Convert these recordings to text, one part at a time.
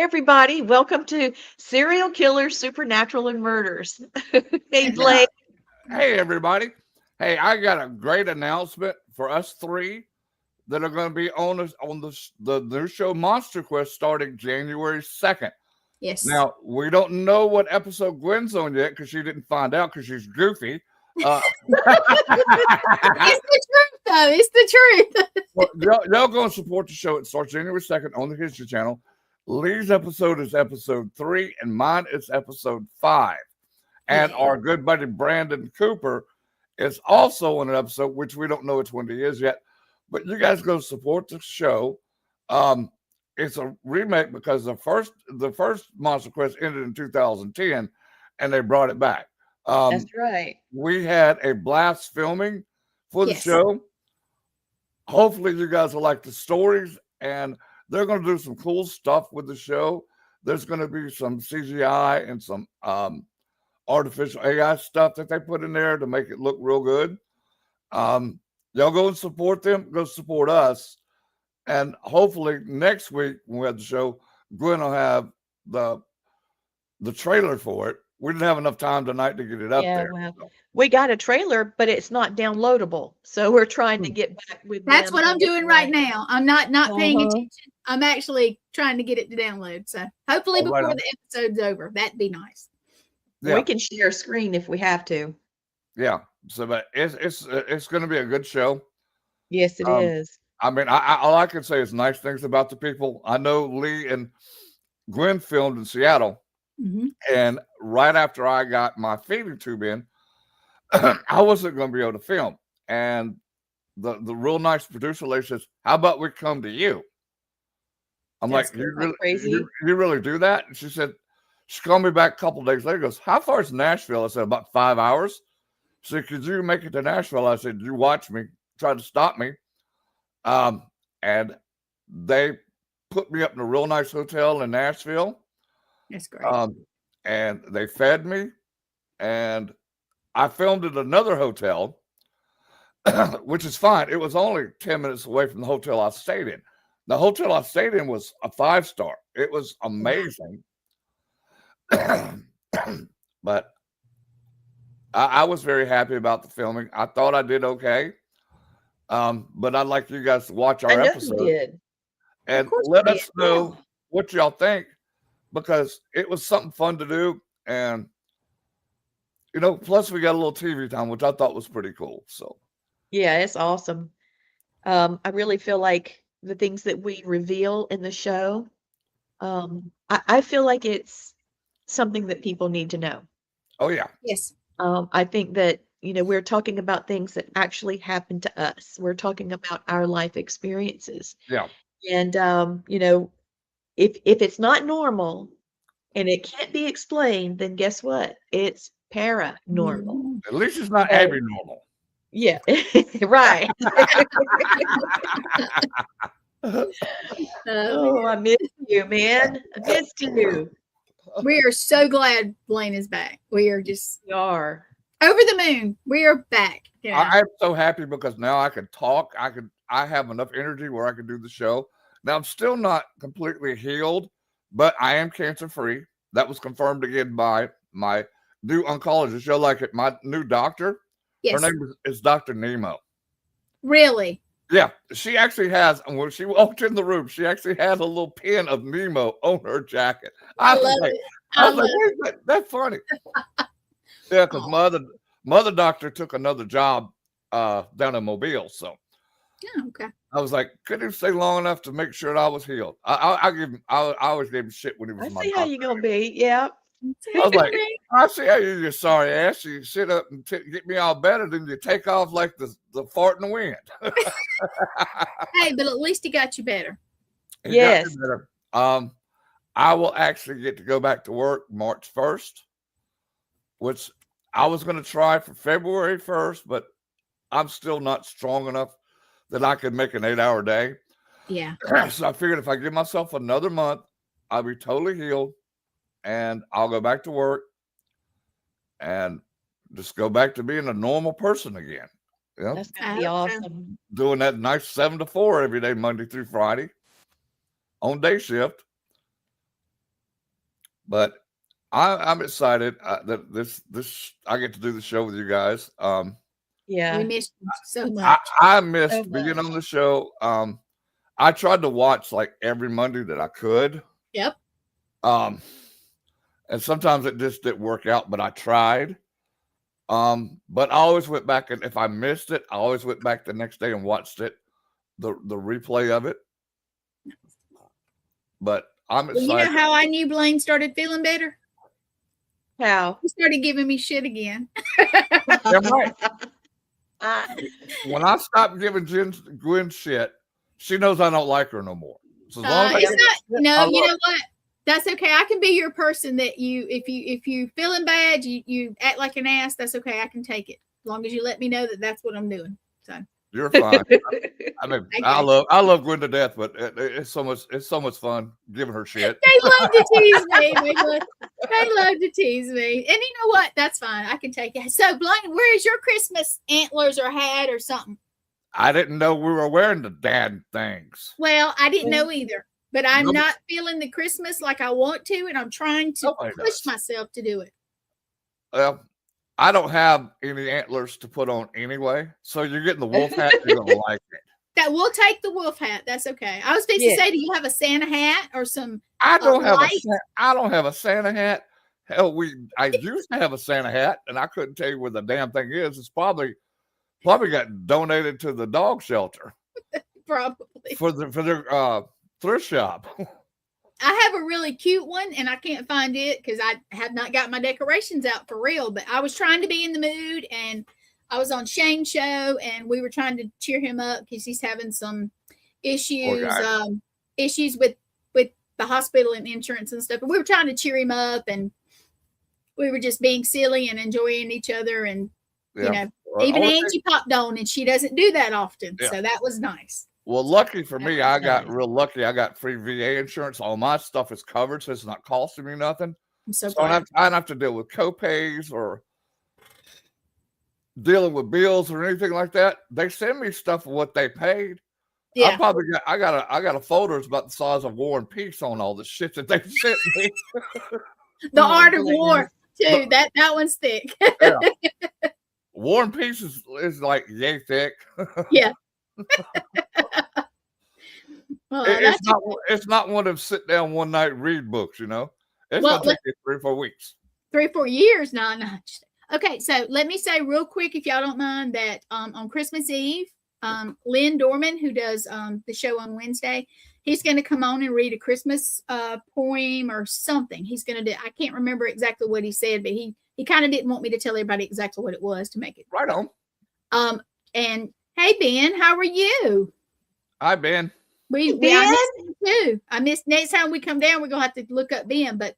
everybody. Welcome to Serial Killers, Supernatural, and Murders. Hey, Yeah. Blake. Hey, everybody. Hey, I got a great announcement for us three that are going to be on the new show Monster Quest starting January 2nd. Yes. Now, we don't know what episode Gwen's on yet because she didn't find out because she's goofy. It's the truth, though. It's the truth. Well, y'all go and support the show. It starts January 2nd on the History Channel. Lee's episode is episode 3, and mine is episode 5. And Yeah. our good buddy Brandon Cooper is also on an episode, which we don't know which one he is yet. But you guys go support the show. It's a remake because the first Monster Quest ended in 2010, and they brought it back. That's right. We had a blast filming for the Yes. show. Hopefully, you guys will like the stories, and they're going to do some cool stuff with the show. There's going to be some CGI and some artificial AI stuff that they put in there to make it look real good. Y'all go and support them. Go support us. And hopefully next week when we have the show, Gwen will have the trailer for it. We didn't have enough time tonight to get it up there. Well, we got a trailer, but it's not downloadable. So we're trying to get back with That's them what to I'm get doing the right now. I'm not paying Uh-huh. attention. I'm actually trying to get it to download. So hopefully Oh, right before on. the episode's over, that'd be nice. Yeah. We can share a screen if we have to. Yeah. So, but it's going to be a good show. Yes, it is. I mean, all I can say is nice things about the people. I know Lee and Gwen filmed in Seattle, Mhm. and right after I got my feeding tube in, I wasn't going to be able to film. And the real nice producer lady says, "How about we come to you?" I'm That's like, "You cool. really, Crazy. you really do that?" And she said, she called me back a couple of days later. Goes, "How far is Nashville?" I said, "About 5 hours." She said, "Could you make it to Nashville?" I said, "You watch me, try to stop me." And they put me up in a real nice hotel in Nashville. That's great. And they fed me, and I filmed at another hotel, which is fine. It was only 10 minutes away from the hotel I stayed in. The hotel I stayed in was a 5-star. It was amazing. But I was very happy about the filming. I thought I did okay. But I'd like you guys to watch I our know you episode did. and course let we us did. know what y'all think, because it was something fun to do. And, plus we got a little TV time, which I thought was pretty cool. So, Yeah, it's awesome. I really feel like the things that we reveal in the show, I feel like it's something that people need to know. oh, yeah. Yes. I think that, we're talking about things that actually happened to us. We're talking about our life experiences. Yeah. And, if it's not normal and it can't be explained, then guess what? It's paranormal. Mhm. At least it's not So- abnormal. Yeah, right. Oh, I missed you, man. I missed you. We are so glad Blaine is back. We are just We are. over the moon. We are back. I'm so happy because now I can talk. I have enough energy where I can do the show. Now I'm still not completely healed, but I am cancer free. That was confirmed again by my new oncologist. You'll like it. My new doctor. Yes. Her name is Dr. Nemo. Really? Yeah, she actually has. And when she walked in the room, she actually had a little pin of Nemo on her jacket. I was love like, it. I was like, "Where's that's funny." Yeah, because Aw. mother doctor took another job down in Mobile, so Oh, okay. I was like, couldn't stay long enough to make sure that I was healed. I give him. I always gave him shit when he was I my see how doctor. you're gonna be. Yeah. I was like, I see how you're sorry ass. You sit up and get me all better, then you take off like the fart in the wind. Hey, but at least he got you better. He got me Yes. better. I will actually get to go back to work March 1st, which I was going to try for February 1st, but I'm still not strong enough that I could make an 8-hour day. Yeah. So I figured if I give myself another month, I'll be totally healed and I'll go back to work and just go back to being a normal person again. That's gonna be awesome. Doing that nice 7 to 4 every day, Monday through Friday on day shift. But I'm excited that this I get to do the show with you guys. We Yeah. missed you so much. I missed So being much. on the show. I tried to watch like every Monday that I could. Yep. And sometimes it just didn't work out, but I tried. But I always went back, and if I missed it, I always went back the next day and watched it, the replay of it. But I'm Well, you excited. know how I knew Blaine started feeling better? How? He started giving me shit again. Yeah, right. Ah, When I stop giving Gwen shit, she knows I don't like her no more. So as long as I It's get not. shit, No, I you love know what? That's okay. I can be your person that if you feeling bad, you act like an ass. That's okay. I can take it as long as you let me know that that's what I'm doing. So you're fine. I mean, Okay. I love Gwen to death, but it's so much fun giving her shit. They love to tease me. They love to tease me. And you know what? That's fine. I can take it. So Blaine, where is your Christmas antlers or hat or something? I didn't know we were wearing the damn things. Well, I didn't know either. But I'm Nobody- not feeling the Christmas like I want to, and I'm trying to Nobody push does. myself to do it. Well, I don't have any antlers to put on anyway, so you're getting the wolf hat. You're gonna like it. That we'll take the wolf hat. That's okay. I was fixing to say, do you have a Santa hat or some? I don't have light? I don't have a Santa hat. Hell, I used to have a Santa hat, and I couldn't tell you where the damn thing is. It's probably got donated to the dog shelter Probably. for their thrift shop. I have a really cute one, and I can't find it because I have not got my decorations out for real. But I was trying to be in the mood, and I was on Shane's show, and we were trying to cheer him up because he's having some issues, issues with the hospital and insurance and stuff. And we were trying to cheer him up, and we were just being silly and enjoying each other. And you know, even Angie popped on, and she doesn't do that often, so that was nice. Well, lucky for me, I got real lucky. I got free VA insurance. All my stuff is covered, so it's not costing me nothing. I'm so I glad. don't have to deal with copays or dealing with bills or anything like that. They send me stuff for what they paid. Yeah. I got a folder that's about the size of War and Peace on all the shit that they sent me. The Art of War too. That one's thick. Yeah. War and Peace is like yay thick. Yeah. Well, it's not one of them sit down one night read books, you know. It's Well, gonna take you 3 or 4 weeks. 3 or 4 years. No. Okay, so let me say real quick, if y'all don't mind, that on Christmas Eve, Lynn Dorman, who does the show on Wednesday, he's going to come on and read a Christmas poem or something. He's going to do. I can't remember exactly what he said, but he kind of didn't want me to tell everybody exactly what it was to make it right on. And hey Ben, how are you? Hi Ben. I missed him too. I missed. Next time we come down, we're gonna have to look up Ben. But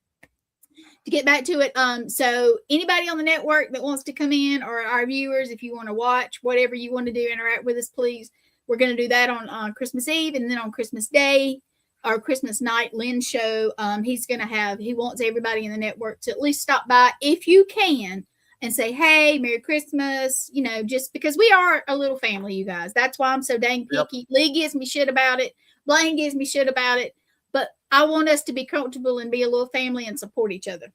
to get back to it, so anybody on the network that wants to come in, or our viewers, if you want to watch whatever you want to do, interact with us, please. We're gonna do that on Christmas Eve, and then on Christmas Day or Christmas night, Lynn's show. He wants everybody in the network to at least stop by if you can and say, hey, Merry Christmas, you know, just because we are a little family, you guys. That's why I'm so dang picky. Yep. Lee gives me shit about it. Blaine gives me shit about it. But I want us to be comfortable and be a little family and support each other.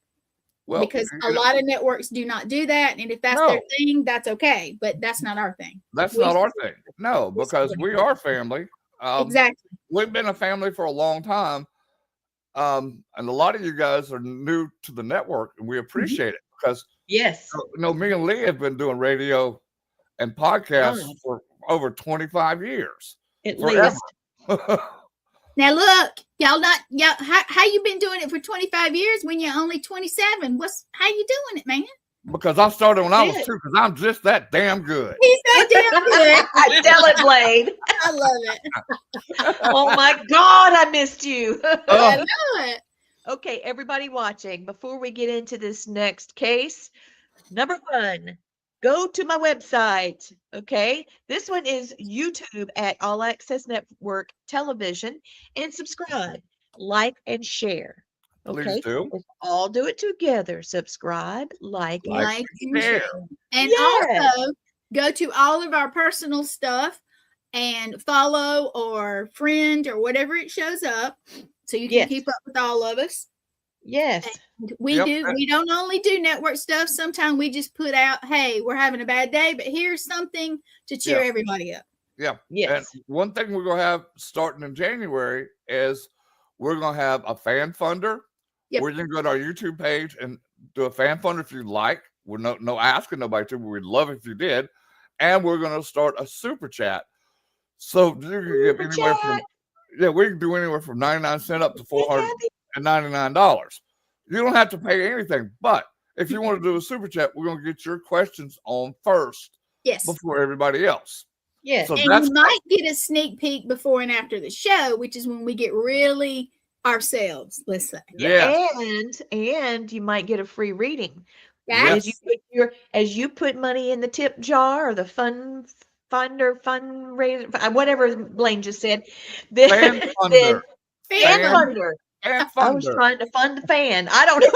Well, because a lot of networks do not do that. And if that's their thing, that's okay. But that's not our thing. That's not our thing. No, because we are family. Exactly. We've been a family for a long time. And a lot of you guys are new to the network, and we appreciate it because yes, me and Lee have been doing radio and podcasts for over 25 years. At least. Now look, y'all how you been doing it for 25 years when you're only 27? How you doing it, man? Because I started when I was 2, because I'm just that damn good. He's that damn good. I tell it, Blaine. I love it. Oh my God, I missed you. I know it. Okay, everybody watching, before we get into this next case, number 1, go to my website. Okay, this one is YouTube at All Access Network Television, and subscribe, like, and share. Okay, please do. Let's all do it together. Subscribe, like and share. And also go to all of our personal stuff and follow or friend or whatever it shows up, so you can keep up with all of us. Yes. We Yep. do. We don't only do network stuff. Sometimes we just put out, hey, we're having a bad day, but here's something to cheer Yeah. everybody up. Yeah. Yes. And one thing we're going to have starting in January is we're going to have a fan funder. Yep. Where you can go to our YouTube page and do a fan funder if you like. We're no asking nobody to, but we'd love if you did. And we're going to start a super chat. So you can give anywhere from, we can do anywhere from 99 cents up to $499. You don't have to pay anything, but if you want to do a super chat, we're going to get your questions on first. Yes. Before everybody else. Yes. So and you might get a sneak peek before and after the show, which is when we get really ourselves, let's say. Yeah. And you might get a free reading. Yes. As you put money in the tip jar or the fundraiser, whatever Blaine just said. Fan funder. Fan funder. I was trying to fund the fan. I don't know.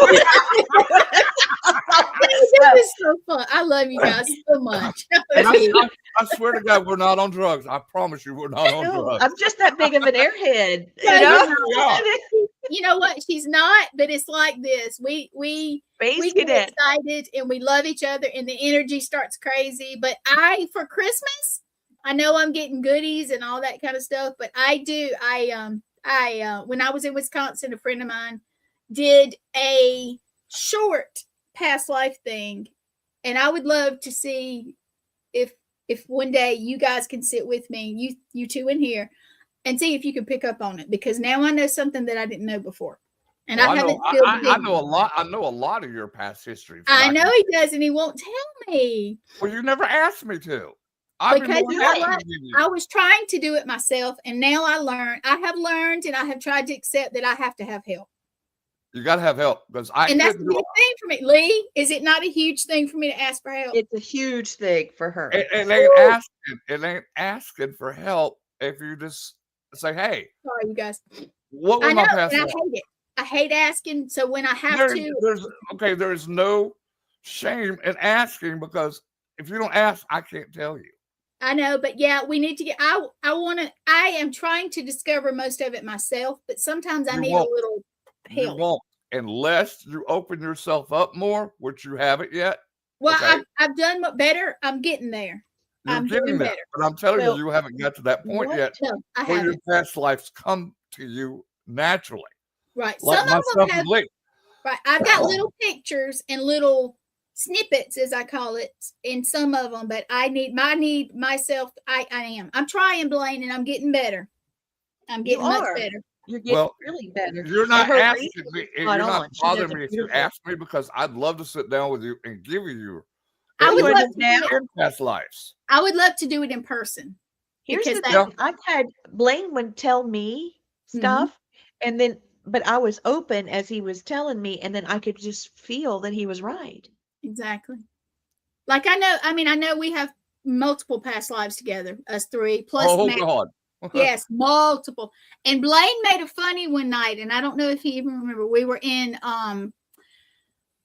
This is so fun. I love you guys so much. I swear to God, we're not on drugs. I promise you, we're not on drugs. I'm just that big of an airhead. You know what? She's not, but it's like this. We get excited and we love each other, and the energy starts crazy. But for Christmas, I know I'm getting goodies and all that kind of stuff. But when I was in Wisconsin, a friend of mine did a short past life thing, and I would love to see if one day you guys can sit with me, you two in here, and see if you can pick up on it, because now I know something that I didn't know before, and I haven't. I know a lot. I know a lot of your past history. I know he does, and he won't tell me. Well, you never asked me to. Because you know what? I was trying to do it myself, and now I have learned, and I have tried to accept that I have to have help. You got to have help, because and that's a big thing for me. Lee, is it not a huge thing for me to ask for help? It's a huge thing for her. It ain't asking for help if you just say, "Hey, sorry, you guys." What was my past life? I hate it. I hate asking. So when I have there is no shame in asking, because if you don't ask, I can't tell you. I know, but yeah, we need to get. I am trying to discover most of it myself, but sometimes I need a little help. You won't, unless you open yourself up more, which you haven't yet. Well, okay? I've done better. I'm getting there. I'm getting there, but I'm telling you, you haven't got to that point yet. No, I where haven't. Your past lives come to you naturally. Right. Like some of them have. Right. I've got little pictures and little snippets, as I call it, in some of them, but I need myself. I am. I'm trying, Blaine, and I'm getting better. I'm getting much better. You're getting really better. You're not asking me. You're not bothering me if you ask me, because I'd love to sit down with you and give you. I would love to do it past lives. I would love to do it in person. Here's the thing. I've had Blaine would tell me stuff, and then, but I was open as he was telling me, and then I could just feel that he was right. Exactly. Like I know we have multiple past lives together, us three plus. Oh God. Yes, multiple. And Blaine made a funny one night, and I don't know if he even remember. We were in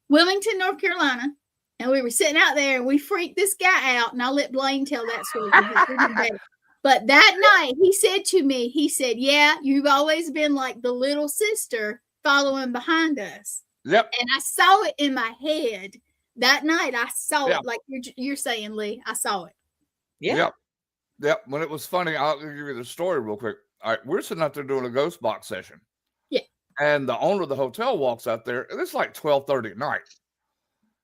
Wilmington, North Carolina, and we were sitting out there, and we freaked this guy out. And I'll let Blaine tell that story. But that night, he said to me, "Yeah, you've always been like the little sister following behind us." Yep. And I saw it in my head that night. I saw it, like you're saying, Lee. I saw it. Yeah. Yep. When it was funny, I'll give you the story real quick. All right, we're sitting out there doing a ghost box session. Yeah. And the owner of the hotel walks out there, and it's like 12:30 at night.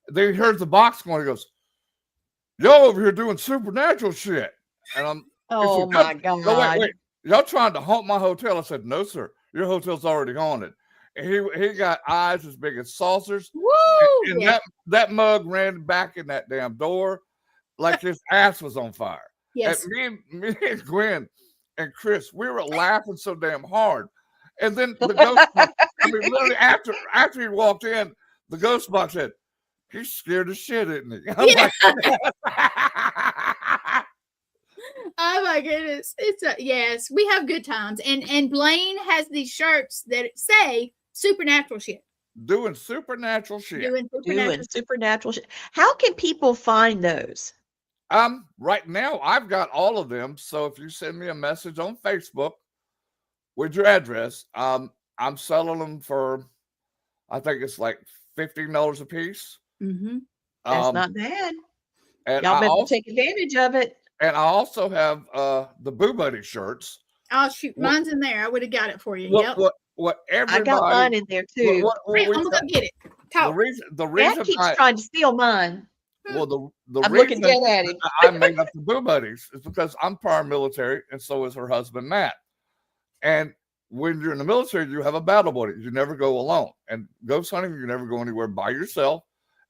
Then he hears the box going. He goes, "Y'all over here doing supernatural shit." And I'm, oh my God. No, wait. Y'all trying to haunt my hotel? I said, "No, sir. Your hotel's already haunted." And he got eyes as big as saucers. Woo! And that mug ran back in that damn door like his ass was on fire. Yes. And me and Gwen and Chris, we were laughing so damn hard. And then the ghost box, literally after he walked in, the ghost box said, "He's scared as shit, isn't he?" I'm like, oh my goodness. Yes, we have good times. And Blaine has these shirts that say supernatural shit. Doing supernatural shit. Doing supernatural shit. How can people find those? Right now I've got all of them. So if you send me a message on Facebook with your address, I'm selling them for I think it's like $15 a piece. Mm-hmm. That's not bad. And Y'all I better also, take advantage of it. and I also have the Boo Buddy shirts. Oh shoot, What- mine's in there. I would have got it for you. What Yep. what I got everybody mine in there too. what I'm we gonna go get it. the Talk. Dad reason keeps trying to steal mine. the I'm looking reason dead at him. I made up the Boo Buddies is because I'm prior military, and so is her husband Matt. And when you're in the military, you have a battle buddy. You never go alone. And ghost hunting, you never go anywhere by yourself.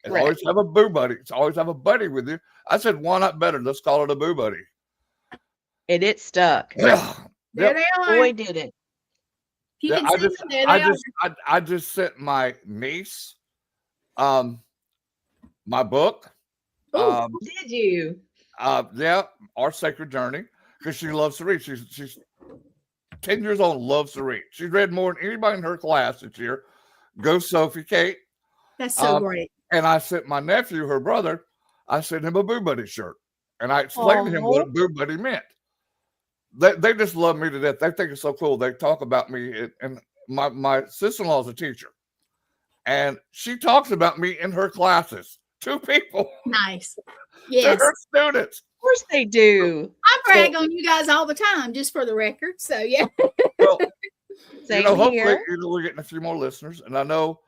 And Right. always have a boo buddy. It's always have a buddy with you. I said, why not better? Let's call it a boo buddy. And it stuck. Yeah. There Yep. they are. Boy, did it. If you Yeah, can I see just, them, there they are. I just sent my niece, my book. Ooh. Did you? Yeah, Our Sacred Journey, because she loves to read. She's 10 years old, loves to read. She's read more than anybody in her class this year. Go Sophie Kate. That's so great. And I sent my nephew, her brother, I sent him a Boo Buddy shirt. And I explained to him what a Boo Buddy meant. They just love me to death. They think it's so cool. They talk about me. And my sister-in-law is a teacher. And she talks about me in her classes. 2 people. Nice. They're Yes. her students. Of course they do. I brag on you guys all the time, just for the record. So yeah. Well, Same hopefully, here. we're getting a few more listeners. And I know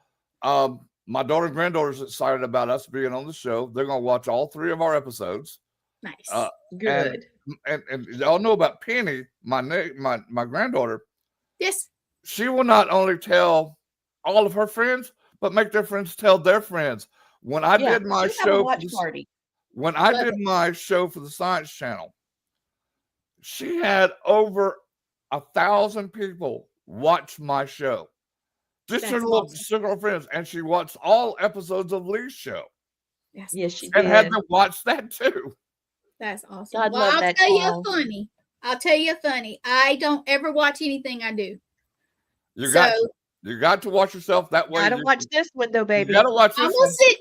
my daughter and granddaughter's excited about us being on the show. They're going to watch all 3 of our episodes. Nice. Good. And y'all know about Penny, my granddaughter. Yes. She will not only tell all of her friends, but make their friends tell their friends. When I did my let's have a show, watch party. when I Love did my show for the Science Channel, she had over 1,000 people watch my show. Just her That's little awesome. circle of friends, and she watched all episodes of Lee's show That's Yes, she and had did. to watch that too. That's awesome. God Well, love I'll that tell you call. a funny. I'll tell you a funny. I don't ever watch anything I do. You So got to watch yourself that way. I don't watch this window, You baby. got to watch I'm this gonna one. sit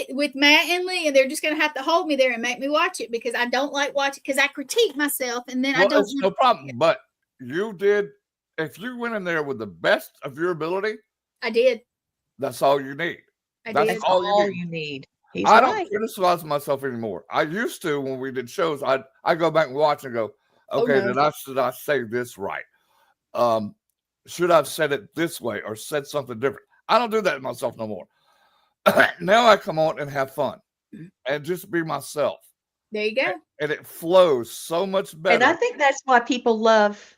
down with Matt and Lee, and they're just gonna have to hold me there and make me watch it because I don't like watching because I critique myself and then I Well, don't. it's no problem. But you did. If you went in there with the best of your ability, I did. that's all you need. I That's did. That's all you all need. you need. He's I right. don't criticize myself anymore. I used to when we did shows. I go back and watch and go, Oh, okay, no. did I say this right? Should I have said it this way or said something different? I don't do that to myself no more. Now I come on and have fun and just be myself, There you go. and it flows so much better. And I think that's why people love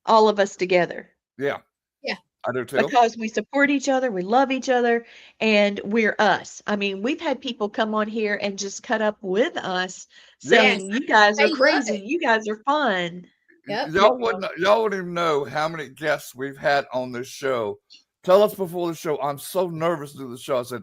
all of us together. Yeah, Yeah. I do too. Because we support each other, we love each other, and we're us. I mean, we've had people come on here and just cut up with us saying, you guys They are love crazy, it. you guys are fun. Yep. Y'all wouldn't even know how many guests we've had on this show. Tell us before the show, I'm so nervous to do the show. I said,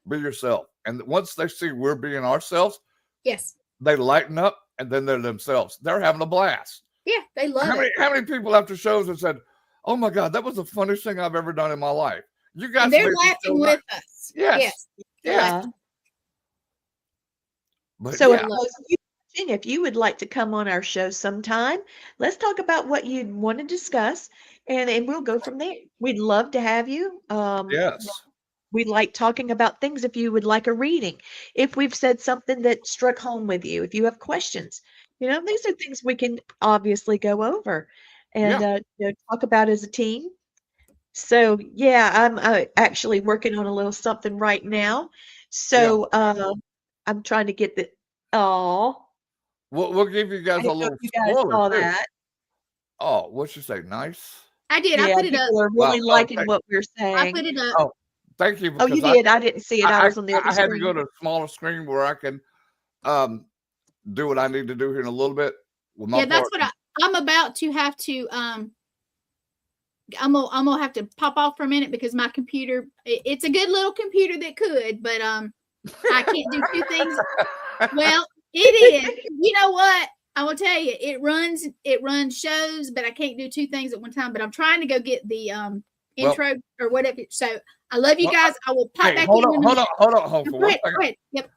be yourself. And once they see we're being ourselves, Yes. they lighten up and then they're themselves. They're having a blast. Yeah, they love it. How many people after shows have said, oh my God, that was the funniest thing I've ever done in my life. You guys And they're made me so laughing with laugh. us. Yes. Yeah. But So yeah, if you would like to come on our show sometime, let's talk about what you'd want to discuss, and we'll go from there. We'd love to have you. yes. We like talking about things. If you would like a reading, if we've said something that struck home with you, if you have questions, these are things we can obviously go over and talk about as a team. So yeah, I'm actually working on a little something right now. So I'm trying to get the. We'll give you I guys a didn't know little if you guys spoiler. saw too. that. Oh, what'd you say? Nice. I did. I Yeah, put it up. people are really Wow, liking okay. what we're I saying. put it up. Oh, thank you. Oh, you because did. I didn't see it. I was on the other I had to screen. go to a smaller screen where I can do what I need to do here in a little bit with my Yeah, that's partner. what I'm about to have to I'm gonna have to pop off for a minute because my computer it's a good little computer that could, but I can't do 2 things. Well, it is. You know what? I will tell you, it runs shows, but I can't do 2 things at one time. But I'm trying to go get the intro or whatever. So I love you guys. I will pop Hey, back hold in. on, hold No, for go 1 ahead, second. go ahead. Yep.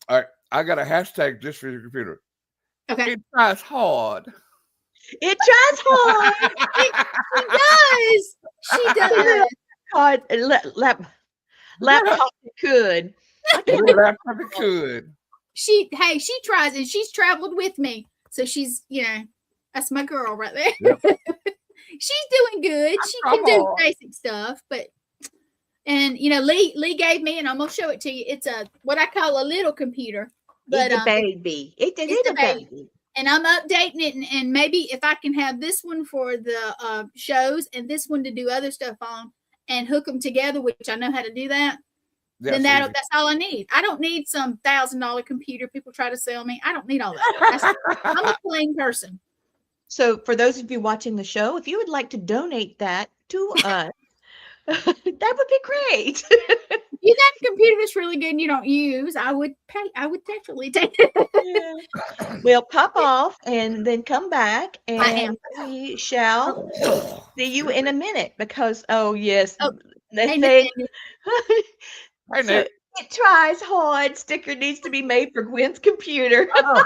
All right, I got a hashtag just for your computer. Okay. It tries hard. It tries hard. She does. She does. iPod, laptop could. I Yeah, can't that probably could. She tries, and she's traveled with me, so she's that's my girl right there. Yep. She's doing good. She Come can do on. basic stuff, but Lee gave me, and I'm gonna show it to you. It's a what I call a little computer, but It's a baby. It's a a baby. and I'm updating it, and maybe if I can have this one for the shows and this one to do other stuff on and hook them together, which I know how to do that. Yes, Then easy. that's all I need. I don't need some $1,000 computer people try to sell me. I don't need all that. I'm a plain person. So for those of you watching the show, if you would like to donate that to us, that would be great. If you got a computer that's really good and you don't use, I would definitely take it. Yeah. We'll pop off and then come back, and we shall see you in a minute because yes, Oh, they hey, say Hey, so Nick. it tries hard. Sticker needs to be made for Gwen's computer. Oh,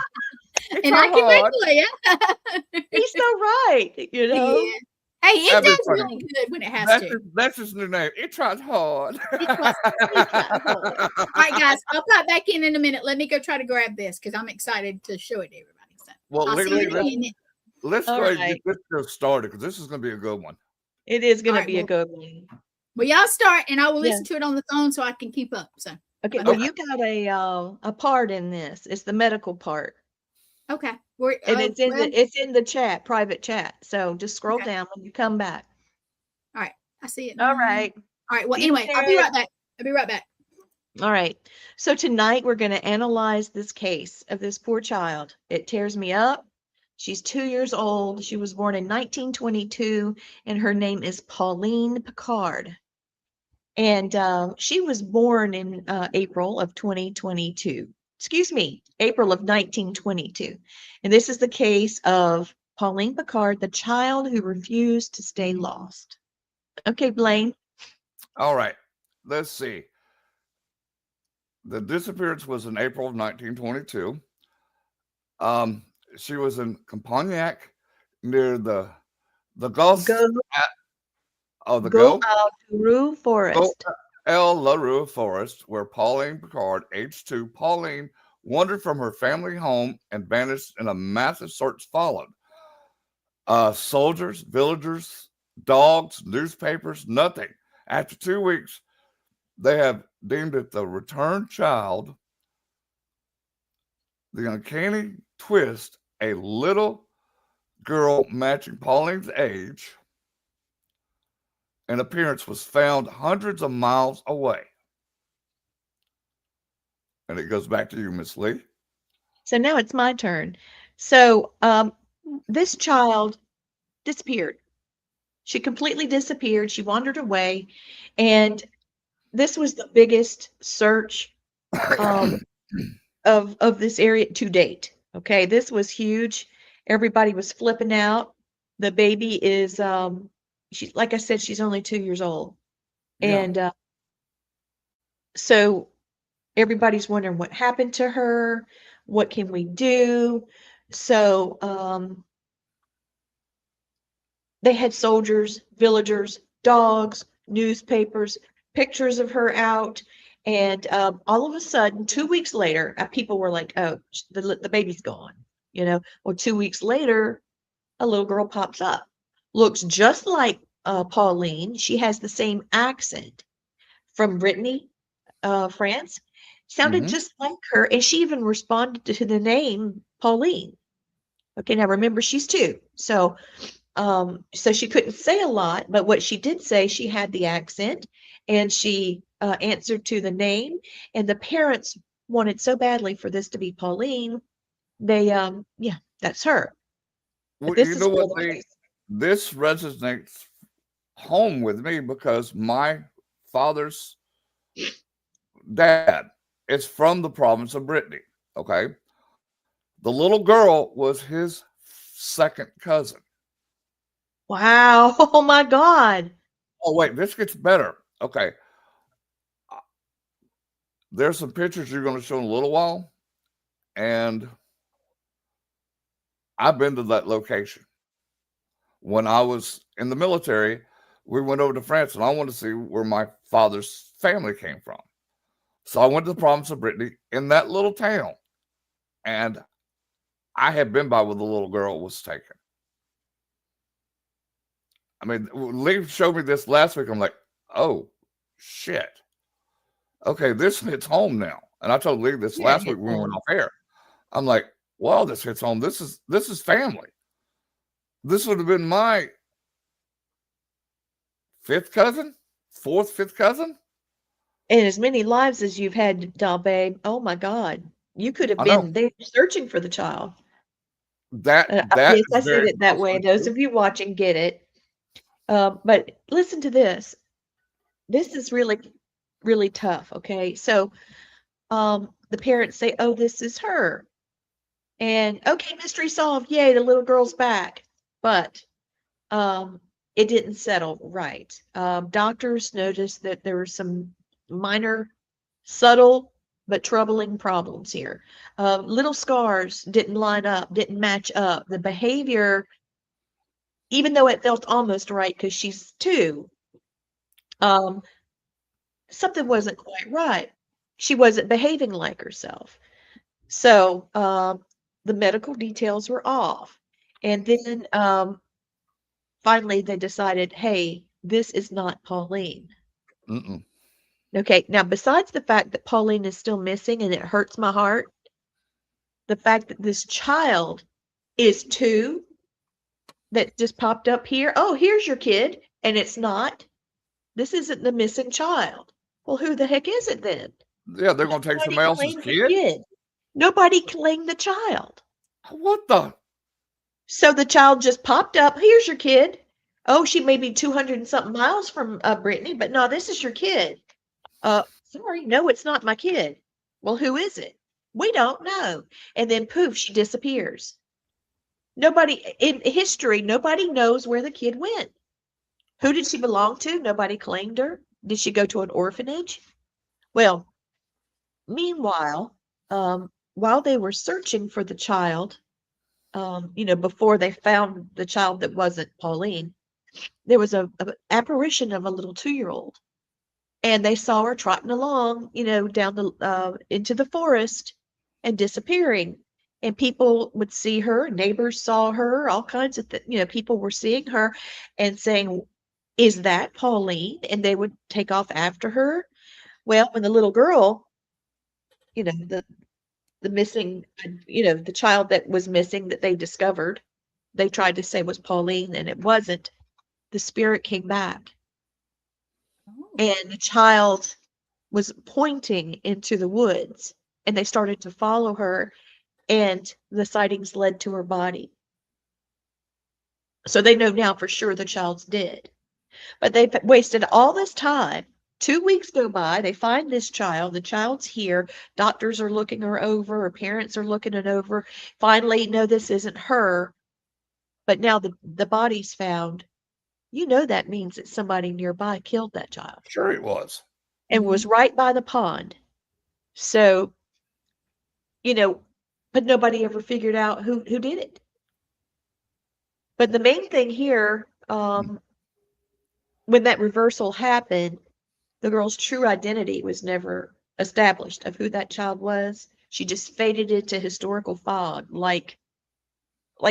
and I can wait for you. He's so right, Yeah. Hey, it That'd be does funny. really good when it has that's to. his, that's his new name. It tries hard. All right, guys, I'll pop back in a minute. Let me go try to grab this because I'm excited to show it to everybody. So Well, I'll see you in a minute. let's All go ahead and right. get this started because this is going to be a good one. It is going All to right, be a well- good one. Well, y'all start, and I will Yeah. listen to it on the phone so I can keep up. So Okay, Okay. well, you got a part in this. It's the medical part, okay, and it's in the chat, private chat. So just scroll Okay. down when you come back. I see it. All right. All right. Well, See you anyway, I'll be there. right back. All right. So tonight we're going to analyze this case of this poor child. It tears me up. She's 2 years old. She was born in 1922, and her name is Pauline Picard. And she was born in April of 2022. Excuse me, April of 1922. And this is the case of Pauline Picard, the child who refused to stay lost. Okay, Blaine. All right. Let's see. The disappearance was in April of 1922. She was in Campagnac near the Gulf. Go The Go Gulf. Rue Forest. El La Rue Forest, where Pauline Picard, age 2, Pauline wandered from her family home and vanished, and a massive search followed. Soldiers, villagers, dogs, newspapers, nothing. After 2 weeks, they have deemed it the returned child. The uncanny twist, a little girl matching Pauline's age and appearance, was found hundreds of miles away. And it goes back to you, Miss Lee. So now it's my turn. So this child disappeared. She completely disappeared. She wandered away, and this was the biggest search of this area to date. Okay, this was huge. Everybody was flipping out. The baby is she, like I said, she's only 2 years old, Yeah. and so everybody's wondering what happened to her. What can we do? So they had soldiers, villagers, dogs, newspapers, pictures of her out. And all of a sudden, 2 weeks later, people were like, oh, the baby's gone. Well, 2 weeks later, a little girl pops up. Looks just like Pauline. She has the same accent from Brittany, France. Sounded just like her. And she even responded to the name Pauline. Okay, now remember, she's 2. So she couldn't say a lot, but what she did say, she had the accent, and she answered to the name, and the parents wanted so badly for this to be Pauline. They, that's her. Well, This you is know still what? the case. This resonates home with me because my father's dad is from the province of Brittany. Okay. The little girl was his second cousin. Wow. Oh my God. Oh, wait, this gets better. Okay. There's some pictures you're going to show in a little while. And I've been to that location. When I was in the military, we went over to France, and I wanted to see where my father's family came from. So I went to the province of Brittany in that little town, and I had been by where the little girl was taken. I mean, Lee showed me this last week. I'm like, oh, shit. Okay, this hits home now. And I told Lee this last week when we went off air. I'm like, well, this hits home. This is family. This would have been my fifth, fifth cousin. And as many lives as you've had, doll babe. Oh my God. You could have been there searching for the child. That yes, I said it that way. Those of you watching get it. But listen to this. This is really, really tough. Okay. So the parents say, oh, this is her. And okay, mystery solved. Yay, the little girl's back. But it didn't settle right. Doctors noticed that there were some minor, subtle, but troubling problems here. Little scars didn't line up, didn't match up. The behavior, even though it felt almost right because she's 2, something wasn't quite right. She wasn't behaving like herself. So the medical details were off. And then finally they decided, hey, this is not Pauline. Mm-mm. Okay, now besides the fact that Pauline is still missing and it hurts my heart, the fact that this child is 2 that just popped up here. Oh, here's your kid. And it's not. This isn't the missing child. Well, who the heck is it then? Yeah, they're going to take somebody else's kid? Nobody claimed the child. What the? So the child just popped up. Here's your kid. Oh, she may be 200 and something miles from Brittany, but no, this is your kid. Sorry, no, it's not my kid. Well, who is it? We don't know. And then poof, she disappears. Nobody in history, nobody knows where the kid went. Who did she belong to? Nobody claimed her. Did she go to an orphanage? Well, meanwhile, while they were searching for the child, before they found the child that wasn't Pauline, there was a apparition of a little 2-year-old. And they saw her trotting along, down into the forest and disappearing. And people would see her, neighbors saw her, all kinds of people were seeing her and saying, is that Pauline? And they would take off after her. Well, when the little girl, the missing, the child that was missing that they discovered, they tried to say was Pauline and it wasn't, the spirit came back. And the child was pointing into the woods and they started to follow her and the sightings led to her body. So they know now for sure the child's dead. But they've wasted all this time. 2 weeks go by. They find this child. The child's here. Doctors are looking her over. Her parents are looking it over. Finally, no, this isn't her. But now the body's found. That means that somebody nearby killed that child. Sure it was. And was right by the pond. So, but nobody ever figured out who did it. But the main thing here, when that reversal happened, the girl's true identity was never established of who that child was. She just faded into historical fog, like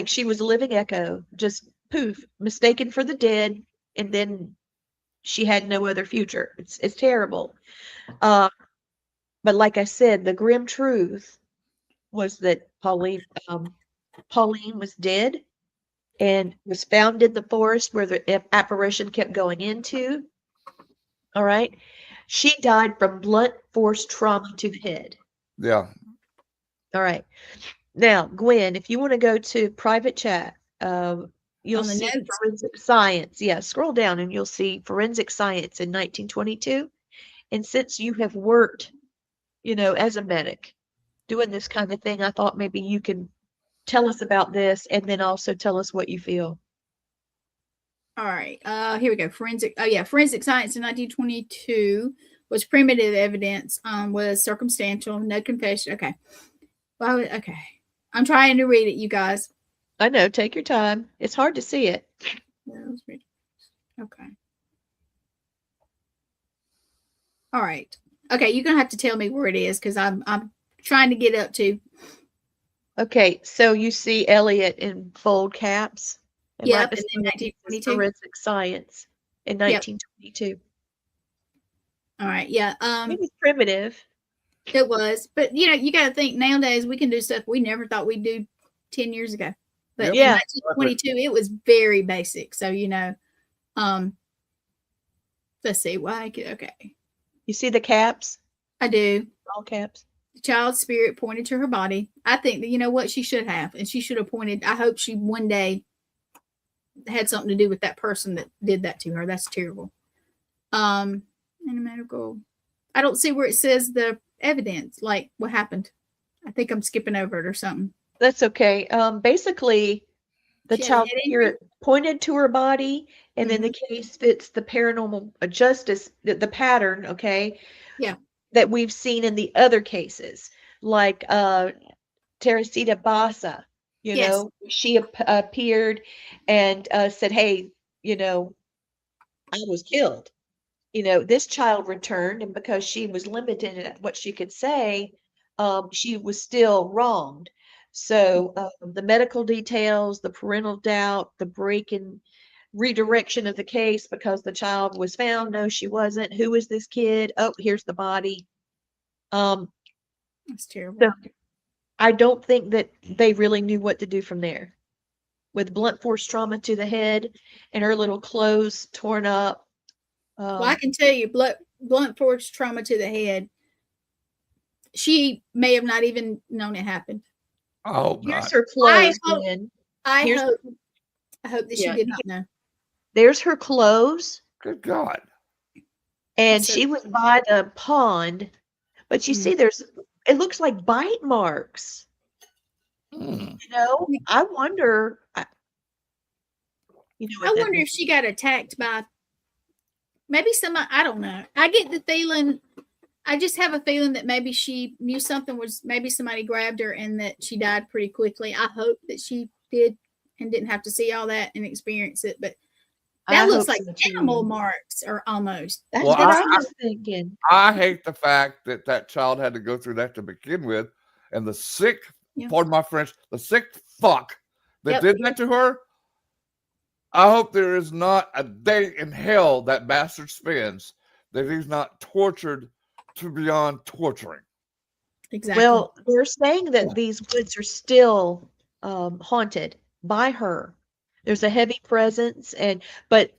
she was a living echo, just poof, mistaken for the dead, and then she had no other future. It's terrible. But like I said, the grim truth was that Pauline was dead and was found in the forest where the apparition kept going into. All right. She died from blunt force trauma to the head. Yeah. All right. Now, Gwen, if you want to go to private chat, you'll see forensic science. Yeah, scroll down and you'll see forensic science in 1922. And since you have worked, as a medic doing this kind of thing, I thought maybe you could tell us about this and then also tell us what you feel. All right. Here we go. Forensic science in 1922 was primitive evidence, was circumstantial, no confession. Okay. Well, okay. I'm trying to read it, you guys. I know. Take your time. It's hard to see it. Okay. All right. Okay, you're gonna have to tell me where it is because I'm trying to get up to. Okay, so you see Elliot in bold caps. And Yep, right and then beside it is 1922. forensic science in Yep. 1922. All right. Yeah. It was primitive. It was, but you got to think nowadays we can do stuff we never thought we'd do 10 years ago. But Yep. in Yeah. 1922, it was very basic. So let's see why. Okay, You see the caps? I do. All caps. The child's spirit pointed to her body. I think that you know what she should have, and she should have pointed. I hope she one day had something to do with that person that did that to her. That's terrible. And a medical. I don't see where it says the evidence, like what happened. I think I'm skipping over it or something. That's okay. Basically, the She had a child head injury? spirit pointed to her body, and then the Mm-hmm. case fits the paranormal justice, the pattern, okay? Yeah. That we've seen in the other cases, like Teresita Basa, Yes. she appeared and said, hey, I was killed. This child returned, and because she was limited at what she could say, she was still wronged. So the medical details, the parental doubt, the break in redirection of the case because the child was found. No, she wasn't. Who is this kid? Oh, here's the body. That's terrible. So I don't think that they really knew what to do from there. With blunt force trauma to the head and her little clothes torn up. Well, I can tell you, blunt force trauma to the head. She may have not even known it happened. I hope Here's not. her clothes. I Here's- hope that Yeah. she did not know. There's her clothes, Good God. and So- she was by the pond. But you see, it looks like bite marks. Hmm. I wonder. I wonder if she got attacked by maybe somebody. I don't know. I get the feeling. I just have a feeling that maybe she knew something was. Maybe somebody grabbed her and that she died pretty quickly. I hope that she did and didn't have to see all that and experience it. But that looks like animal marks, or almost. That's Well, what I was thinking. I hate the fact that that child had to go through that to begin with, and the sick, pardon my French, the sick fuck that did that to her. I hope there is not a day in hell that bastard spends that he's not tortured to beyond torturing. Exactly. Well, they're saying that these woods are still haunted by her. There's a heavy presence, but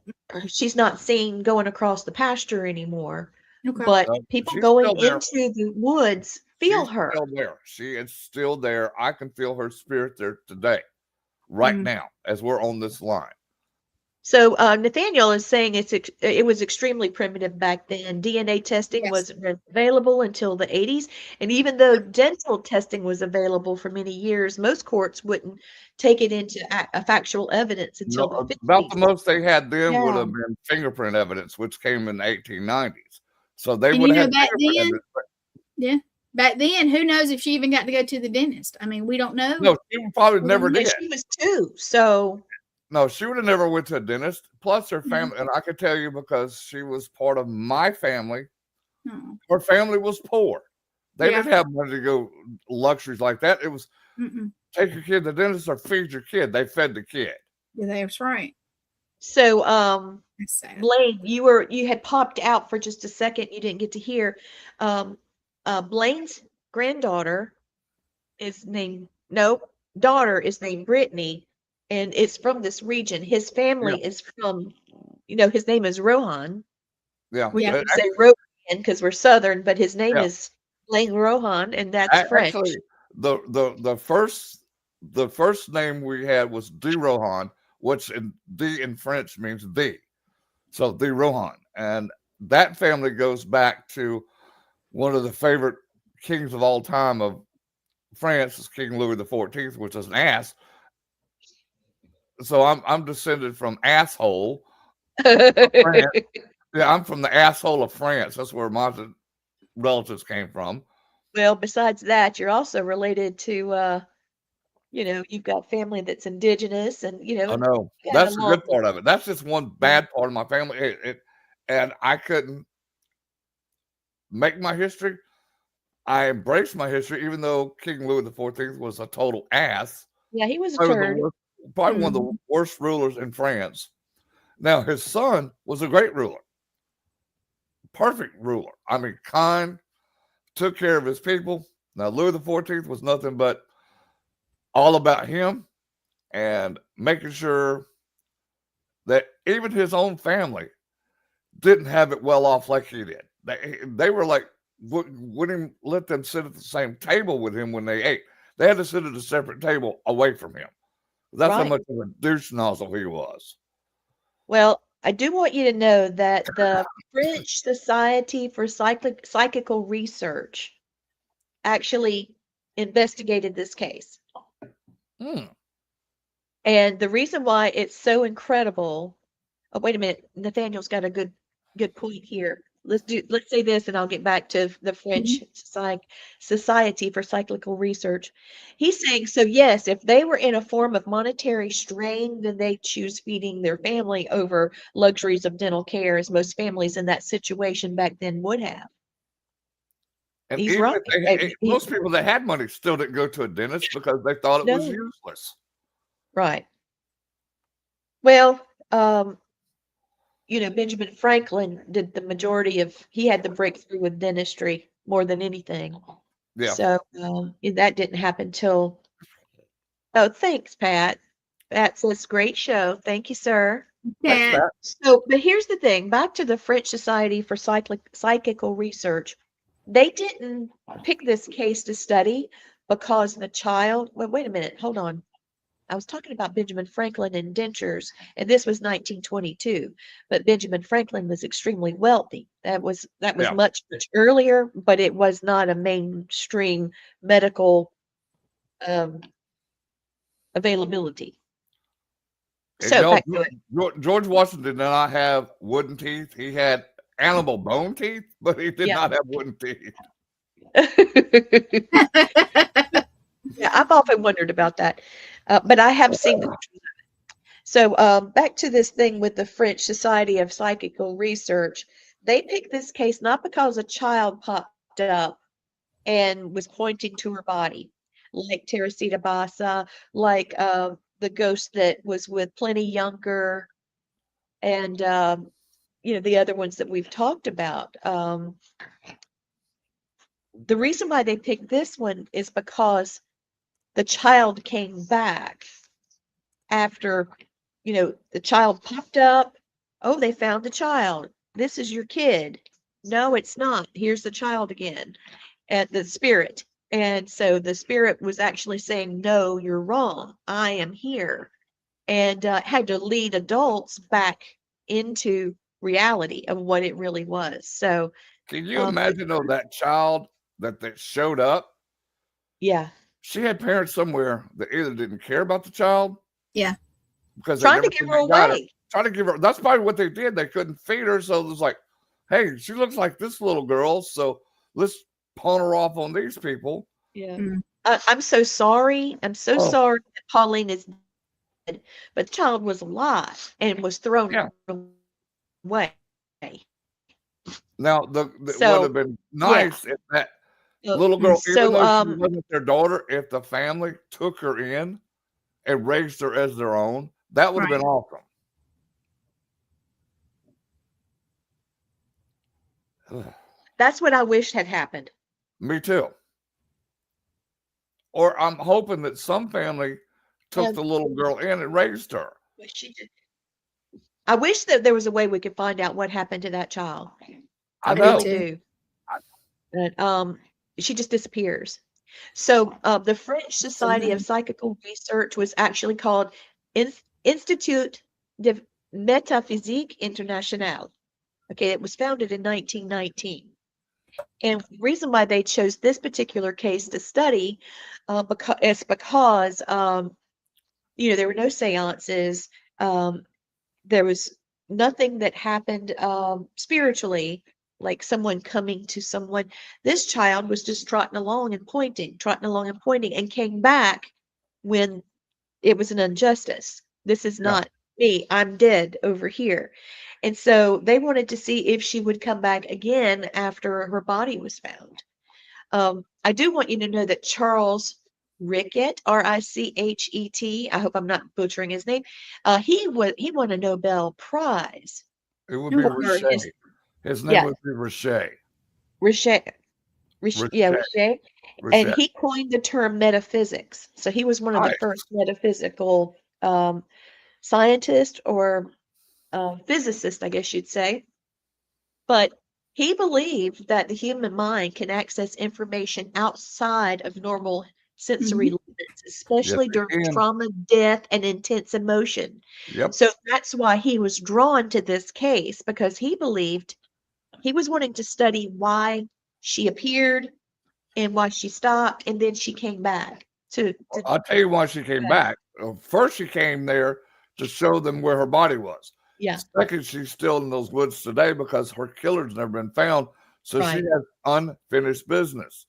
she's not seen going across the pasture anymore. Okay. But people she's going still there. into the woods feel She's her. still there. She is still there. I can feel her spirit there today, right now, as we're on this line. So Nathaniel is saying it was extremely primitive back then. DNA testing wasn't available until the 80s. And even though dental testing was available for many years, most courts wouldn't take it into a factual evidence until the 50s. About the most they had then would have been fingerprint evidence, which came in the 1890s. So they would have had back then, evidence. Yeah. Back then, who knows if she even got to go to the dentist? I mean, we don't know. No, she probably never did. She was 2, so. No, she would have never went to a dentist. Plus her family, and I can tell you because she was part of my family. Her family was poor. They didn't have money to go luxuries like that. It was take your kid to the dentist or feed your kid. They fed the kid. Yeah, that's right. So, Blaine, you had popped out for just a second. You didn't get to hear. Blaine's daughter is named Brittany, and it's from this region. His family is from, his name is Rohan. Yeah. We can say Rohan because we're Southern, but his name is Blaine Rohan, and that's French. Actually, the first name we had was de Rohan, which in French means the. So de Rohan. And that family goes back to one of the favorite kings of all time of France, is King Louis XIV, which is an ass. So I'm descended from asshole. Yeah, I'm from the asshole of France. That's where my relatives came from. Well, besides that, you're also related to, you've got family that's indigenous, and I know that's the good part of it. That's just one bad part of my family, and I couldn't. make my history. I embrace my history, even though King Louis XIV was a total ass. Yeah, he was a Probably, turd. probably one of the worst rulers in France. Now, his son was a great ruler, perfect ruler. I mean, kind, took care of his people. Now, Louis XIV was nothing but all about him and making sure that even his own family didn't have it well off like he did. They were like, wouldn't let them sit at the same table with him when they ate. They had to sit at a separate table away from him. That's how Right. much of a douche nozzle he was. Well, I do want you to know that the French Society for Psychical Research actually investigated this case. And the reason why it's so incredible. Oh, wait a minute. Nathaniel's got a good point here. Let's say this, and I'll get back to the French Society for Cyclical Research. He's saying, so yes, if they were in a form of monetary strain, then they choose feeding their family over luxuries of dental care, as most families in that situation back then would have. And He's even right. if most people that had money still didn't go to a dentist because they thought it was useless. Right. Well, Benjamin Franklin did the majority of, he had the breakthrough with dentistry more than anything. Yeah. So that didn't happen till, oh, thanks, Pat. Pat says, great show. Thank you, sir. Thanks, Pat. So, but here's the thing, back to the French Society for Psychical Research. They didn't pick this case to study because the child, well, wait a minute, hold on. I was talking about Benjamin Franklin and dentures, and this was 1922. But Benjamin Franklin was extremely wealthy. That was much earlier, but it was not a mainstream medical availability. And So back to it. George Washington did not have wooden teeth. He had animal bone teeth, but he did not have wooden teeth. Yeah, I've often wondered about that. But I have seen the pictures of it. So back to this thing with the French Society of Psychical Research. They picked this case not because a child popped up and was pointing to her body, like Teresita Basa, like the ghost that was with Plenty Younger, and the other ones that we've talked about. The reason why they picked this one is because the child came back after, the child popped up. Oh, they found the child. This is your kid. No, it's not. Here's the child again. At the spirit. And so the spirit was actually saying, no, you're wrong. I am here. And had to lead adults back into reality of what it really was. So can you imagine though that child that showed up? Yeah. She had parents somewhere that either didn't care about the child. Yeah. Because trying to give her away. Trying to give her. That's probably what they did. They couldn't feed her, so it was like, hey, she looks like this little girl, so let's pawn her off on these people. Yeah. I'm so sorry. I'm so sorry that Pauline is dead, but the child was alive and was thrown away. Now, it would have been nice if that little girl, even though she wasn't their daughter, if the family took her in and raised her as their own, that would have been awesome. That's what I wish had happened. Me too. Or I'm hoping that some family took the little girl in and raised her. She did. I wish that there was a way we could find out what happened to that child. I really do. But she just disappears. So the French Society of Psychical Research was actually called Institut de Métaphysique Internationale. Okay, it was founded in 1919. And the reason why they chose this particular case to study because there were no seances. There was nothing that happened spiritually, like someone coming to someone. This child was just trotting along and pointing, and came back when it was an injustice. This is not me. I'm dead over here. And so they wanted to see if she would come back again after her body was found. I do want you to know that Charles Rickett, Richet, I hope I'm not butchering his name. He won a Nobel Prize It would be for Richet. His name yeah, would be Richet. Richet, Richet. Richet, and Richet. he coined the term metaphysics. So he was one of the Nice. first metaphysical scientists or physicists, I guess you'd say. But he believed that the human mind can access information outside of normal sensory Mhm. limits, Yes, especially it during can. trauma, death, and intense emotion. Yep. So that's why he was drawn to this case, because he believed he was wanting to study why she appeared and why she stopped, and then she came back to I'll tell you why she came back. First, she came there to show them where her body was. yeah, Second, she's still in those woods today because her killer's never been found. So she right. has unfinished business.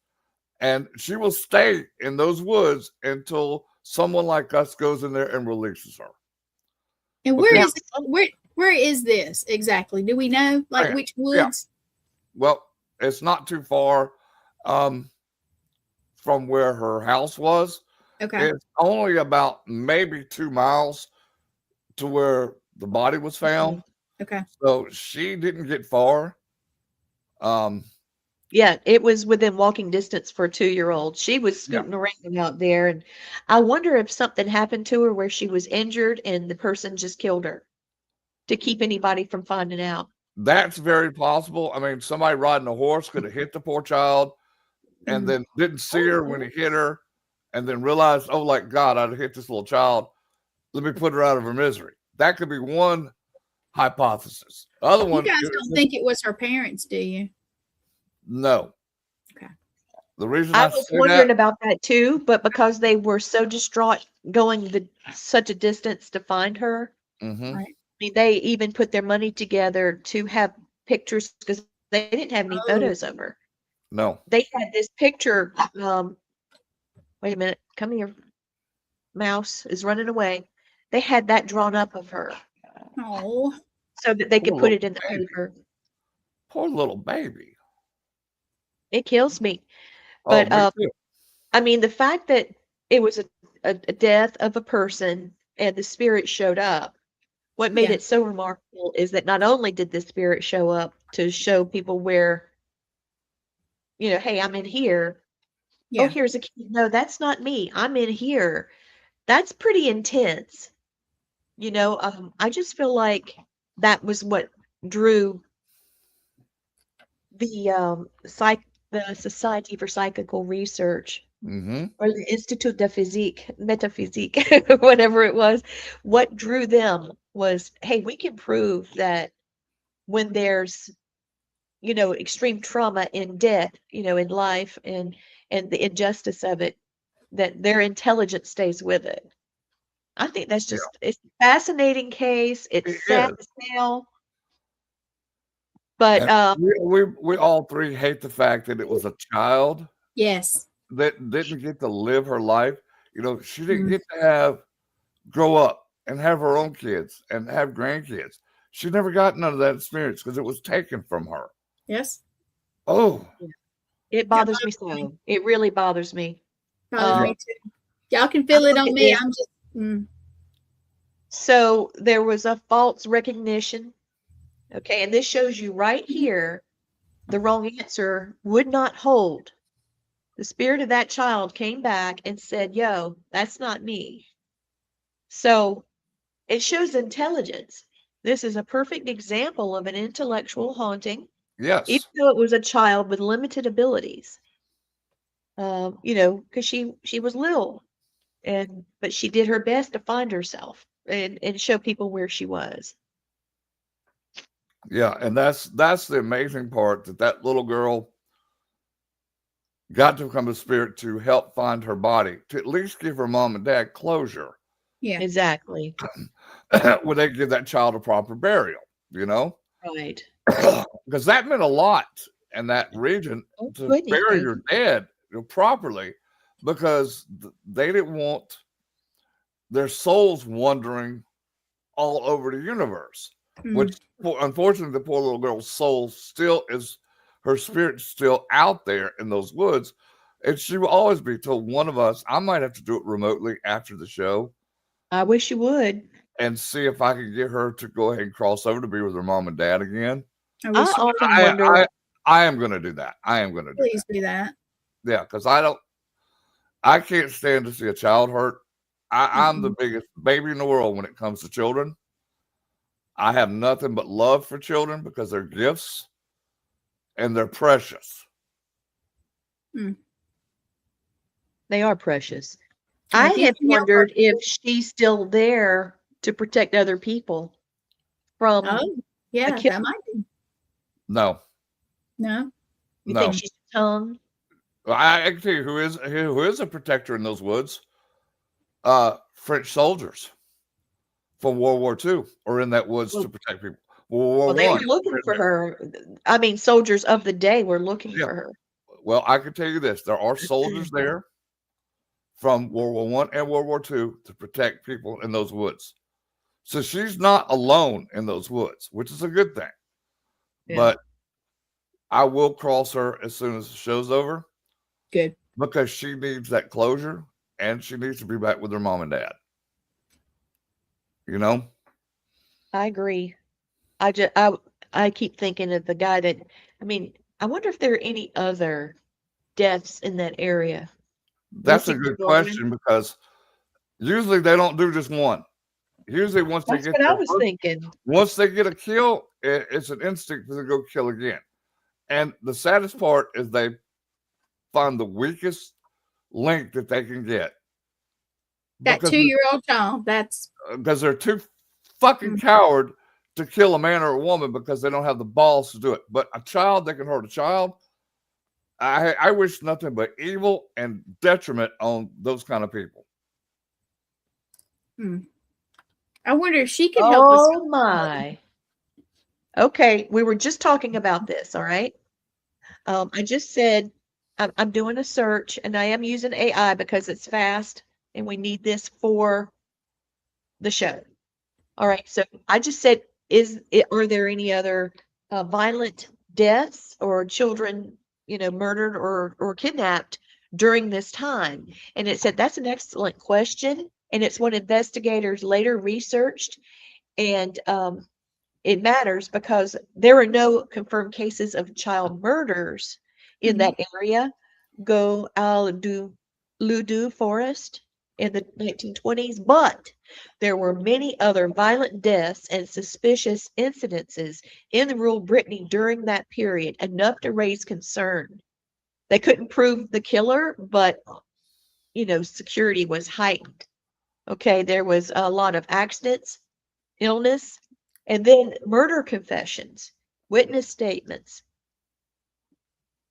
And she will stay in those woods until someone like us goes in there and releases her. And where Okay. is where is this exactly? Do we know like Yeah. which woods? Well, it's not too far from where her house was. Okay. It's only about maybe 2 miles to where the body was found. Okay. So she didn't get far. Yeah, it was within walking distance for a 2-year-old. She was Yeah. scooting around out there, and I wonder if something happened to her where she was injured and the person just killed her to keep anybody from finding out. That's very possible. I mean, somebody riding a horse could have hit the poor child and Mhm. then didn't see her when he hit her and then realized, oh, like God, I'd hit this little child. Let me put her out of her misery. That could be one hypothesis. The other You one, guys don't think it was her parents, do you? no. Okay. The reason I I was say wondering that, about that too, but because they were so distraught going such a distance to find her, mhm, Right. I mean, they even put their money together to have pictures because they didn't have any Oh, photos of her. no. They had this picture. Wait a minute, come here. Mouse is running away. They had that drawn up of her oh, so that they Poor could put little it in the baby. paper. Poor little baby. It kills me. Oh, But me too. I mean, the fact that it was a death of a person and the spirit showed up, what made yeah. it so remarkable is that not only did the spirit show up to show people where, hey, I'm in here. Oh, Yeah. here's a key. No, that's not me. I'm in here. That's pretty intense. I just feel like that was what drew the Society for Psychical Research Mhm. or the Institut de Physique, Metaphysique, whatever it was. What drew them was, hey, we can prove that when there's, extreme trauma in death, in life and the injustice of it, that their intelligence stays with it. I think that's Yeah, it's a fascinating case. it It's sad is. as hell, but And we all three hate the fact that it was a child Yes. that didn't get to live her life. She didn't Mhm. get to grow up and have her own kids and have grandkids. She never got none of that experience because it was taken from her. Yes. Oh, it That bothers me so. It really bothers me. bothers yeah. me too. Y'all can I feel it look on at me. this. I'm just So there was a false recognition. Okay, and this shows you right here the wrong answer would not hold. The spirit of that child came back and said, yo, that's not me. So it shows intelligence. This is a perfect example of an intellectual haunting, even Yes. though it was a child with limited abilities. Because she was little, but she did her best to find herself and show people where she was. Yeah. And that's the amazing part that little girl got to become a spirit to help find her body, to at least give her mom and dad closure yeah. Exactly. when they give that child a proper burial, Right. because that meant a lot in that region Oh, to goodness bury your gracious. dead properly because they didn't want their souls wandering all over the universe. which unfortunately the poor little girl's soul still is, her spirit's still out there in those woods. And she will always be told, one of us, I might have to do it remotely after the show I wish you would. and see if I can get her to go ahead and cross over to be with her mom and dad again. I I wish you often wonder. I am going to do that. I am going to do please that. do that. Yeah, because I can't stand to see a child hurt. I'm the biggest baby in the world when it comes to children. I have nothing but love for children because they're gifts and they're precious. They are precious. And I if you had can help wondered her- if she's still there to protect other people from. Oh, yeah, kid- that might be. No, No. You no. think she's tongue? I can tell you who is a protector in those woods. French soldiers from World War II are in that woods to protect people. World War They I, were looking for her. I mean, soldiers of the day were looking Yeah. for her. Well, I can tell you this: there are soldiers there from World War I and World War II to protect people in those woods. So she's not alone in those woods, which is a good thing. Yeah. But I will cross her as soon as the show's over Good. because she needs that closure and she needs to be back with her mom and dad. You know? I agree. I keep thinking of the guy that. I mean, I wonder if there are any other deaths in that area. That's a Missing good children? question because usually they don't do just one. Usually once That's they what get I their was first- thinking. once they get a kill, it's an instinct to go kill again. And the saddest part is they find the weakest link that they can get. That Because 2-year-old child. That's they're too fucking coward to kill a man or a woman because they don't have the balls to do it. But a child that can hurt a child, I wish nothing but evil and detriment on those kind of people. I wonder if she could help us. Oh my. Okay, we were just talking about this, all right? I just said I'm doing a search and I am using AI because it's fast and we need this for the show. All right, so I just said, are there any other violent deaths or children, murdered or kidnapped during this time? And it said that's an excellent question, and it's what investigators later researched, and it matters because there are no confirmed cases of child murders in that area. Go al Ludu Forest in the 1920s, but there were many other violent deaths and suspicious incidences in the rural Brittany during that period, enough to raise concern. They couldn't prove the killer, but security was heightened. Okay, there was a lot of accidents, illness, and then murder confessions, witness statements.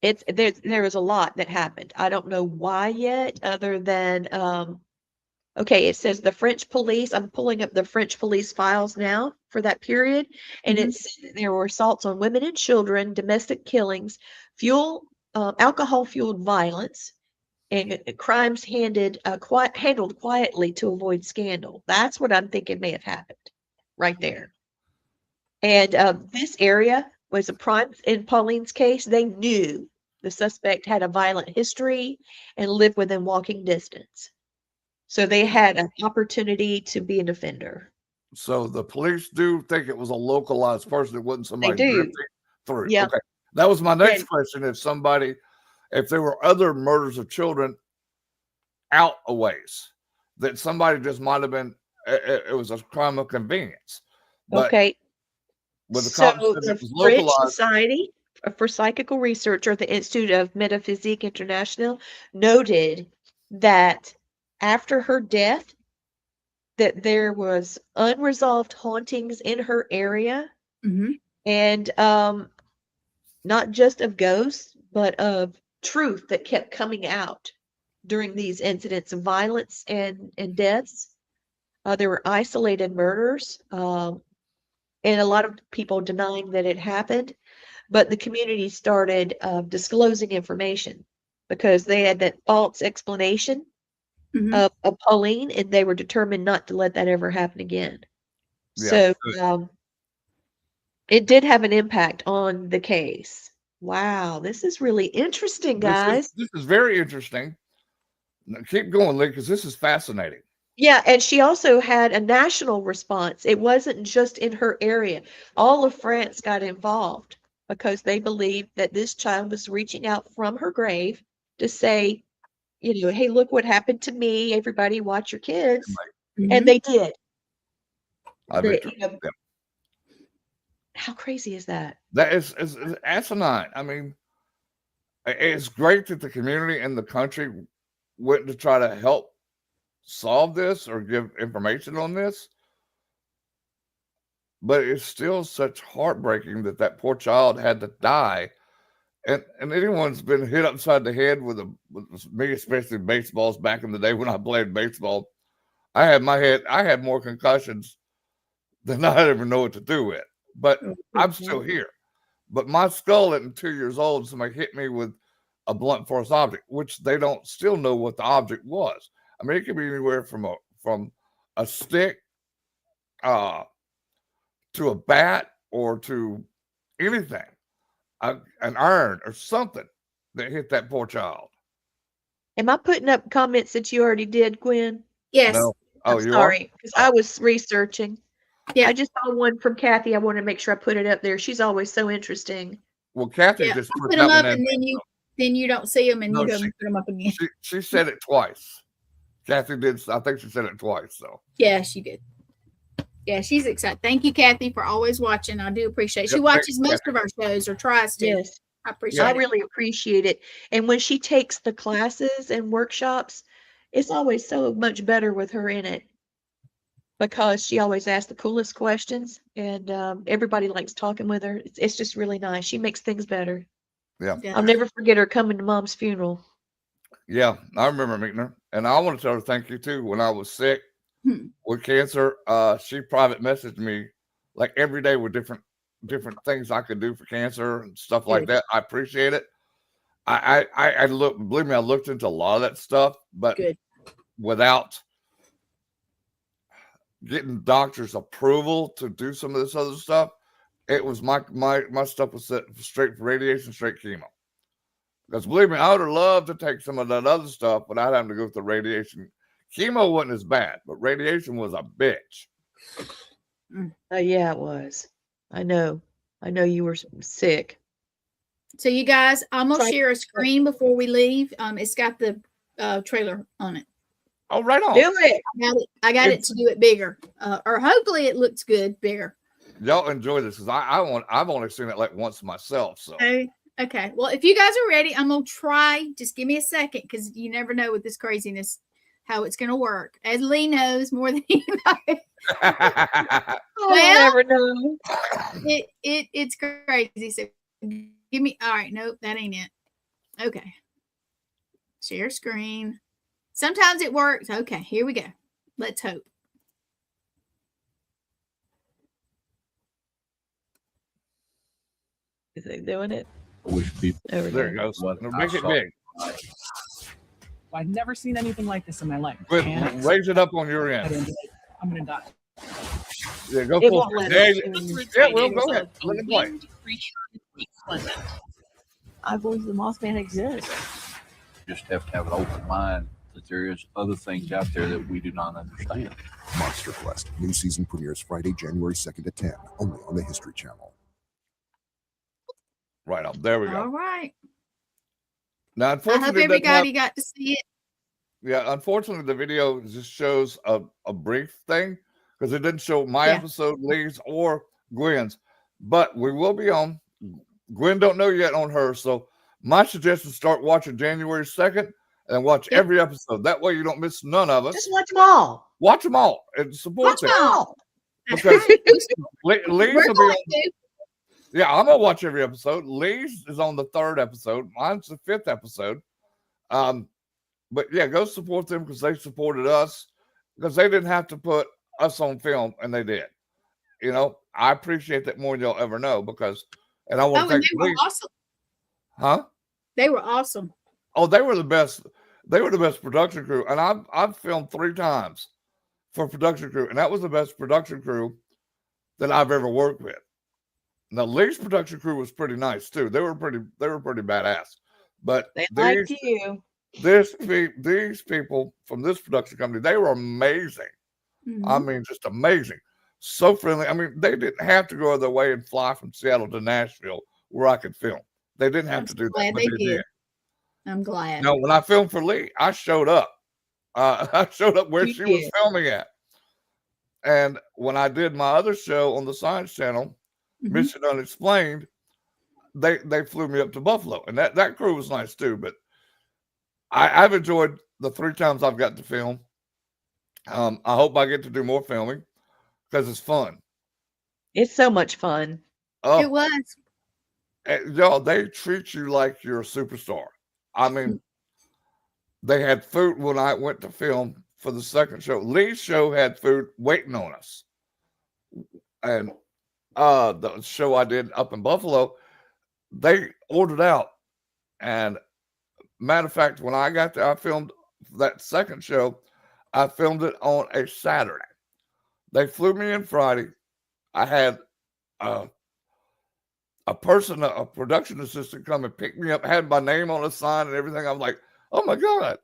There was a lot that happened. I don't know why yet, other than okay, it says the French police. I'm pulling up the French police files now for that period, and there were assaults on women and children, domestic killings, alcohol-fueled violence, and crimes handled quietly to avoid scandal. That's what I'm thinking may have happened right there. And this area was a prime. In Pauline's case, they knew the suspect had a violent history and lived within walking distance. So they had an opportunity to be an offender. So the police do think it was a localized person. It wasn't somebody do. drifting through. Yep. Okay. That was my next Yeah. question. If there were other murders of children out a ways, that somebody just might have been, it was a crime of convenience. But Okay. with the So cops said the it was French localized. Society for Psychical Research, or the Institute of Metaphysique International, noted that after her death, that there was unresolved hauntings in her area, and not just of ghosts, but of truth that kept coming out during these incidents of violence and deaths. There were isolated murders, and a lot of people denying that it happened, but the community started disclosing information because they had that false explanation of Pauline, and they were determined not to let that ever happen again. Yeah. So It did have an impact on the case. Wow, this is really interesting, guys. This is very interesting. Now, keep going, Lee, because this is fascinating. Yeah, and she also had a national response. It wasn't just in her area. All of France got involved because they believed that this child was reaching out from her grave to say, hey, look what happened to me. Everybody watch your kids. And Mhm. they did. I They, bet you know, how crazy is that? that is asinine. I mean, it's great that the community and the country went to try to help solve this or give information on this, but it's still such heartbreaking that poor child had to die. And anyone's been hit upside the head with me, especially baseballs back in the day when I played baseball. I had more concussions than I ever know what to do with. But I'm still here. But my skull at 2 years old, somebody hit me with a blunt force object, which they don't still know what the object was. I mean, it could be anywhere from a stick to a bat or to anything, an iron or something that hit that poor child. Am I putting up comments that you already did, Gwen? Yes. No. Oh, I'm you sorry, because Oh. I was researching. Yeah. I just saw one from Kathy. I want to make sure I put it up there. She's always so interesting. Well, Kathy Yeah. just I put put that them one up, in. and then you don't see them, and No, you don't she- put them up again. She said it twice. Kathy did. I think she said it twice. So Yeah, she did. Yeah, she's excited. Thank you, Kathy, for always watching. I do appreciate it. She Yep, watches thanks, most of our shows, or tries to. Yes, I appreciate I it. really appreciate it. And when she takes the classes and workshops, it's always so much better with her in it because she always asks the coolest questions, and everybody likes talking with her. It's just really nice. She makes things better. yeah, Yeah. I'll never forget her coming to Mom's funeral. yeah. I remember meeting her, and I want to tell her thank you too. When I was sick with cancer, she private messaged me like every day with different things I could do for cancer and stuff like Good. that. I appreciate it. Believe me, I looked into a lot of that stuff, but Good. without getting doctor's approval to do some of this other stuff, it was my stuff was set straight for radiation, straight chemo. Because believe me, I would have loved to take some of that other stuff, but I'd have to go through radiation. Chemo wasn't as bad, but radiation was a bitch. Oh yeah, it was. I know you were sick. So you guys, I'm gonna Try- share a screen before we leave. It's got the trailer on it. Oh, right on. Do it. I got it to do it bigger, or hopefully it looks good bigger. Y'all enjoy this because I've only seen it like once myself. So Okay. Well, if you guys are ready, I'm gonna try. Just give me a second, because you never know with this craziness how it's gonna work. As Lee knows more than anybody. I Well- never know. It's crazy. So give me. All right. Nope, that ain't it. Okay. Share screen. Sometimes it works. Okay, here we go. Let's hope. Is they doing it? Wish people There we there it go. goes. What Now I make it saw. big. I've never seen anything like this in my life. But And raise it up on your I end. didn't do it. I'm gonna die. Yeah, go It full. won't let Yeah, us. yeah, well, go ahead. Let it play. I believe the Mothman exists. Just have to have an open mind that there is other things out there that we do not understand. Monster Quest. New season premieres Friday, January 2nd at 10, only on the History Channel. Right on. There we All go. right. Now, I hope unfortunately, it doesn't have- everybody got to see it. yeah, unfortunately, the video just shows a brief thing because it didn't show my Yeah. episode, Lee's, or Gwen's. But we will be on. Gwen don't know yet on hers, so my suggestion is start watching January 2nd and watch Yep. every episode. That way you don't miss none of us. Just watch them all. Watch them all and support Watch them. them all. Because Lee's We're will be going on. to. Yeah, I'm gonna watch every episode. Lee's is on the 3rd episode. Mine's the 5th episode. But yeah, go support them because they supported us because they didn't have to put us on film and they did. You know, I appreciate that more than you'll ever know because, and I want Oh, to and thank they were Lee. awesome. Huh? They were awesome. Oh, they were the best. They were the best production crew, and I've filmed 3 times for production crew, and that was the best production crew that I've ever worked with. Now Lee's production crew was pretty nice too. They were pretty badass. But They liked you. these people from this production company, they were amazing. I Mhm. mean, just amazing. So friendly. I mean, they didn't have to go out of their way and fly from Seattle to Nashville where I could film. They didn't have I'm to so do that, glad but they they did. did. I'm glad. Now, when I filmed for Lee, I showed up. I showed up where You she was did. filming at. And when I did my other show on the Science Channel, Mhm. Mission Unexplained, they flew me up to Buffalo, and that crew was nice too. But I've enjoyed the 3 times I've got to film. I hope I get to do more filming because it's fun. It's so much fun. It Oh, was. y'all, they treat you like you're a superstar. I mean, they had food when I went to film for the second show. Lee's show had food waiting on us, and the show I did up in Buffalo, they ordered out. And matter of fact, when I got there, I filmed that second show. I filmed it on a Saturday. They flew me in Friday. I had a person, a production assistant, come and pick me up, had my name on a sign and everything. I'm like, oh my God,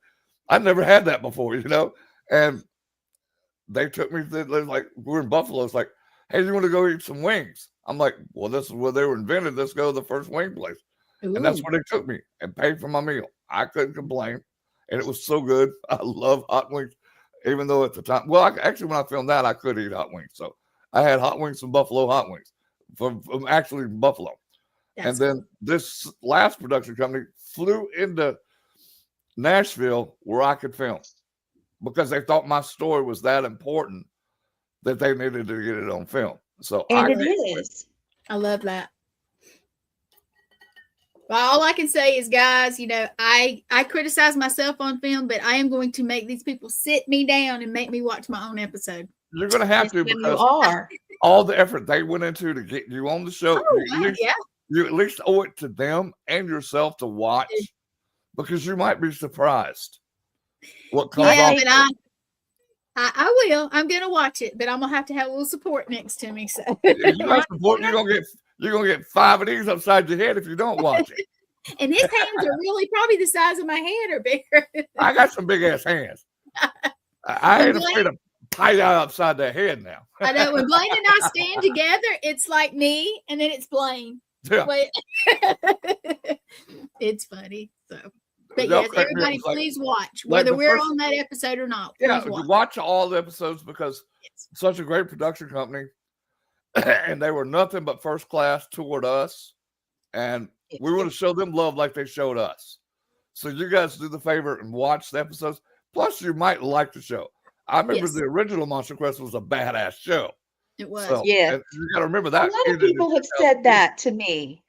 I never had that before, you know? And they took me to, like, we're in Buffalo. It's like, hey, you want to go eat some wings? I'm like, well, this is where they were invented. Let's go to the first wing place. And that's Ooh. where they took me and paid for my meal. I couldn't complain. And it was so good. I love hot wings, even though at the time, well, actually, when I filmed that, I could eat hot wings. So I had hot wings from Buffalo Hot Wings from actually Buffalo. That's And then cool. this last production company flew into Nashville where I could film because they thought my story was that important that they needed to get it on film. So And I it is. I love that. Well, all I can say is, guys, you know, I criticize myself on film, but I am going to make these people sit me down and make me watch my own episode. you're going to have Yes, to ma'am, you because are. all the effort they went into to get you on the show, Oh, you, at least, yeah. you at least owe it to them and yourself to watch because you might be surprised what comes Yeah, off. but I will. I'm gonna watch it, but I'm gonna have to have a little support next to me. So If you got support, you're gonna get 5 of these upside your head if you don't watch it. and his hands are really probably the size of my head or bigger. I got some big ass hands. I ain't afraid to pie out upside their head now. I know when Blaine and I stand together, it's like me, and then it's Blaine. Yeah. Wait. It's funny. So, but Y'all yes, crack me up. everybody, It's like- please watch, like whether the we're first- on that episode or not. Yeah, Please watch. watch all the episodes because Yes. such a great production company, and they were nothing but first class toward us, and we want to show them love like they showed us. So you guys do the favor and watch the episodes. Plus, you might like the show. I remember Yes. the original Monster Quest was a badass show. It was. So Yeah. and you got to remember A that. lot of ended in people have said that to me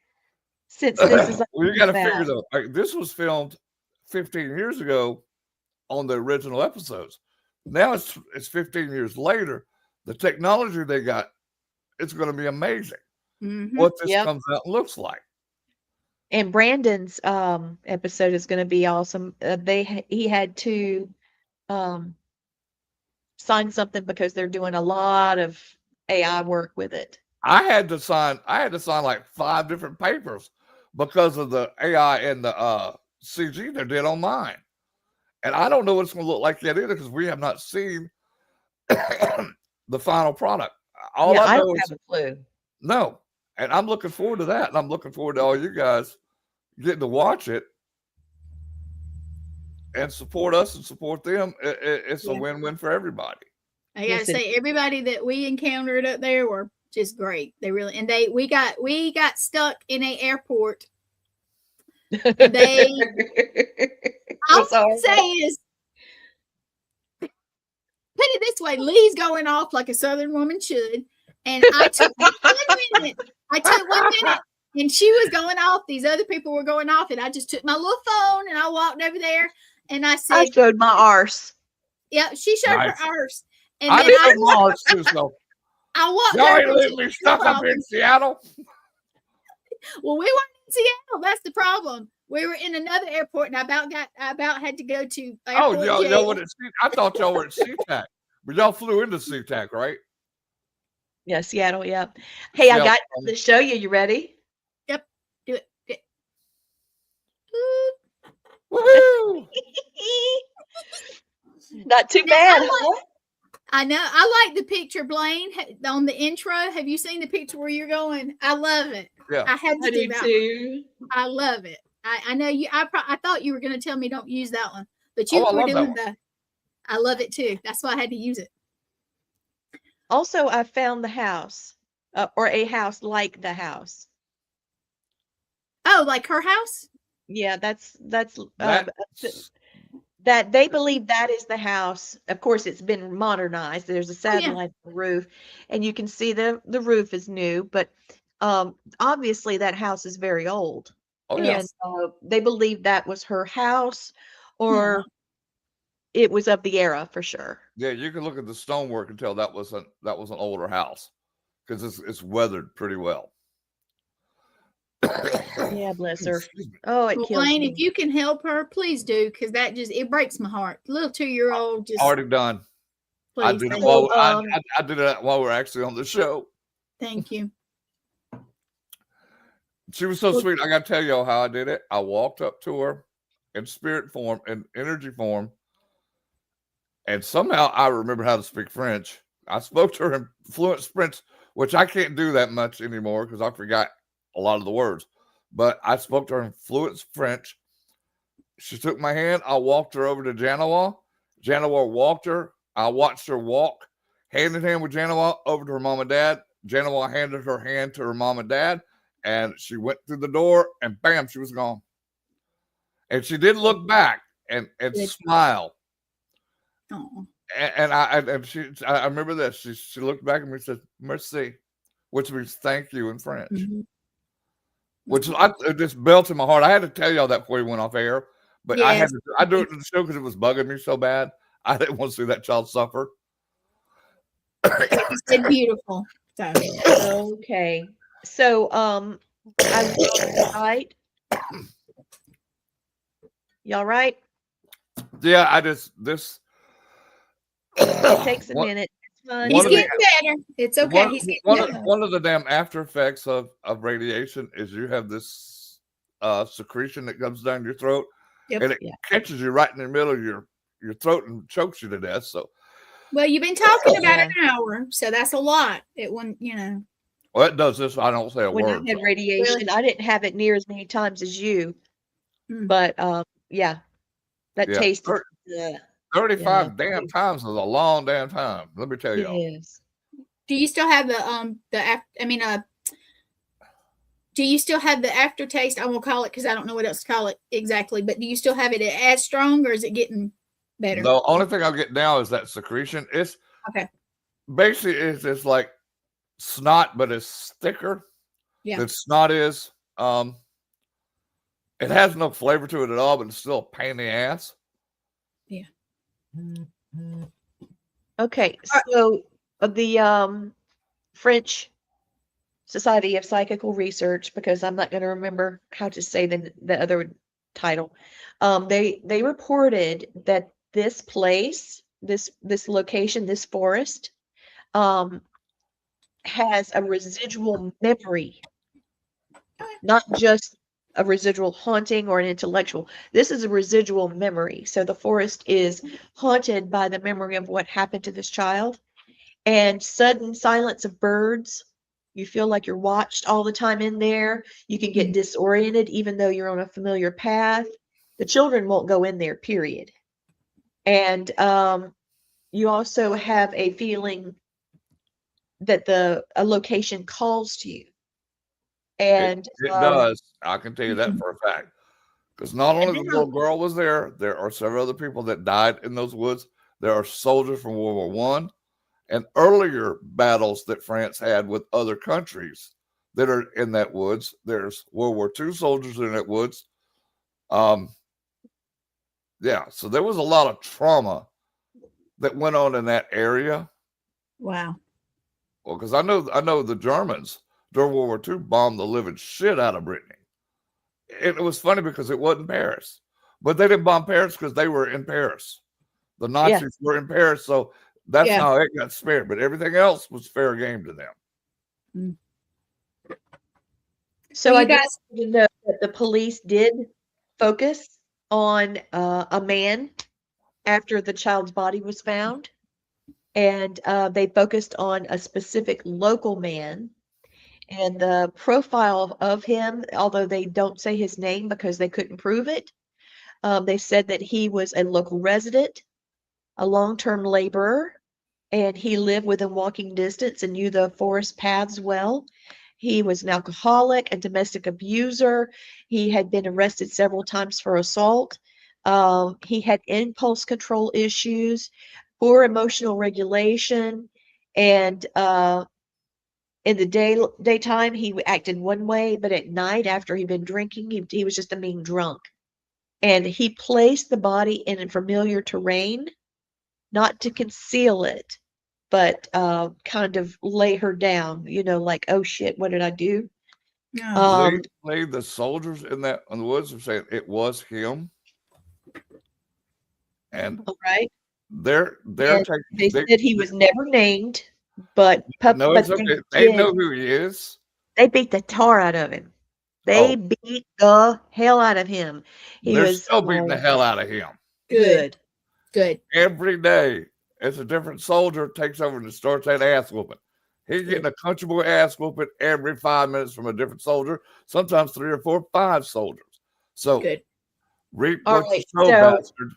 since this is well, you got to back. figure though. Like, this was filmed 15 years ago on the original episodes. Now it's 15 years later. The technology they got, it's going to be amazing. Mhm. What this Yep. comes out and looks like. And Brandon's episode is going to be awesome. He had to sign something because they're doing a lot of AI work with it. I had to sign like 5 different papers because of the AI and the CG they did on mine. And I don't know what it's going to look like yet either because we have not seen the final product. All Yeah, I I know don't is have a clue. no. And I'm looking forward to that. And I'm looking forward to all you guys getting to watch it and support us and support them. It's a Yeah. win-win for everybody. I gotta Yes, it say, everybody that we encountered up there were just great. They really, and we got stuck in an airport. They, all That's I all can say is, put it this way: Lee's going off like a Southern woman should, and I took 1 minute. I took 1 minute, and she was going off. These other people were going off, and I just took my little phone and I walked over there, and I I said, showed my arse. "Yeah." She showed Nice. her arse, and I then didn't know too, so I walked y'all over ain't to leaving me stuck up in Seattle. Well, we weren't in Seattle. That's the problem. We were in another airport, and I about had to go to Oh, airport y'all jail. were at I thought y'all were at SeaTac, but y'all flew into SeaTac, right? Yeah, Seattle. Yeah. Hey, I Seattle. got to show you. You ready? Yep. Do it. Do it. Woohoo! Not too Now, bad, I huh? I know. I like the picture, Blaine, on the intro. Have you seen the picture where you're going? I love it. Yeah. I had to I do do that. too. I love it. I know you. I thought you were going to tell me don't use that one, but Oh, you I were love that doing one. the. I love it too. That's why I had to use it. Also, I found the house, or a house like the house. Oh, like her house? Yeah, that's That's that they believe that is the house. Of course, it's been modernized. There's a Oh yeah. satellite roof, and you can see the roof is new, but obviously that house is very old. oh yeah. And they believe that was her house, or Aw. it was of the era for sure. Yeah, you can look at the stonework and tell that was an older house because it's weathered pretty well. Yeah, bless her. Excuse me. Oh, it Well, kills Blaine, me. if you can help her, please do, because that just it breaks my heart. Little 2-year-old, just Already done. I please. did it Thank, while So, I did it while we're actually on the show. thank you. She was so Well- sweet. I got to tell y'all how I did it. I walked up to her in spirit form and energy form, and somehow I remember how to speak French. I spoke to her in fluent French, which I can't do that much anymore because I forgot a lot of the words. But I spoke to her in fluent French. She took my hand. I walked her over to Janawa. Janawa walked her. I watched her walk hand in hand with Janawa over to her mom and dad. Janawa handed her hand to her mom and dad, and she went through the door, and bam, she was gone. And she did look back and Good. smile. Oh, I remember this. She looked back at me and said, "Merci," which means thank you in French. mhm. Which it just melted in my heart. I had to tell y'all that before you went off air, but Yes. I do it in the show because it was bugging me so bad. I didn't want to see that child suffer. You said beautiful. So okay. So, I went on the site. Y'all right? Yeah, I just this It takes a one- minute. It's fun. he's One of the- getting better. It's okay. He's getting better. one of the damn after effects of radiation is you have this secretion that comes down your throat, Yep. and it Yeah. catches you right in the middle of your throat and chokes you to death. So, Well, you've been talking about Yeah. an hour, so that's a lot. It wouldn't, well, it does this. I don't say a When I word. had radiation, I didn't have it near as many times as you, Mm. but yeah, that Yeah. taste. 35 Yeah. damn times is a long damn time. Let me tell y'all. Yes. Do you still have do you still have the aftertaste? I won't call it because I don't know what else to call it exactly, but do you still have it as strong or is it getting better? The only thing I'll get now is that secretion. It's Okay. basically it's like snot, but it's thicker. Yeah. Than snot is. It has no flavor to it at all, but it's still a pain in the ass. Okay, so the French Society of Psychical Research, because I'm not going to remember how to say the other title, they reported that this place, this location, this forest, has a residual memory, not just a residual haunting or an intellectual. This is a residual memory. So the forest is haunted by the memory of what happened to this child, and sudden silence of birds. You feel like you're watched all the time in there. You can get disoriented even though you're on a familiar path. The children won't go in there, period. And you also have a feeling that a location calls to you. And It does. I can tell you that for a fact. Because not only the little girl was there are several other people that died in those woods. There are soldiers from World War One and earlier battles that France had with other countries that are in that woods. There's World War II soldiers in that woods. Yeah, so there was a lot of trauma that went on in that area. Wow. Well, because I know the Germans during World War II bombed the living shit out of Brittany. It was funny because it wasn't Paris, but they didn't bomb Paris because they were in Paris. The Nazis were in Paris, so That's Yeah. how it got spared. But everything else was fair game to them. So Well, I you just guys- want you to know that the police did focus on a man after the child's body was found, and they focused on a specific local man. And the profile of him, although they don't say his name because they couldn't prove it, they said that he was a local resident, a long-term laborer, and he lived within walking distance and knew the forest paths well. He was an alcoholic, a domestic abuser. He had been arrested several times for assault. He had impulse control issues, poor emotional regulation, and in the daytime he acted one way, but at night after he'd been drinking, he was just a mean drunk. And he placed the body in a familiar terrain, not to conceal it, but kind of lay her down, like, oh shit, what did I do? No. The soldiers in the woods were saying it was him, and All right. they're And taking. they said he was never named, but No, it's okay. They know who he is. They beat the tar out of him. They beat the hell out of him. He They're was still beating the hell out of him. Good. Every day, it's a different soldier takes over and starts that ass whooping. He's getting a country boy ass whooping every 5 minutes from a different soldier, sometimes 3 or 4, 5 soldiers. So, Good. reap All what right, you sow, so bastard.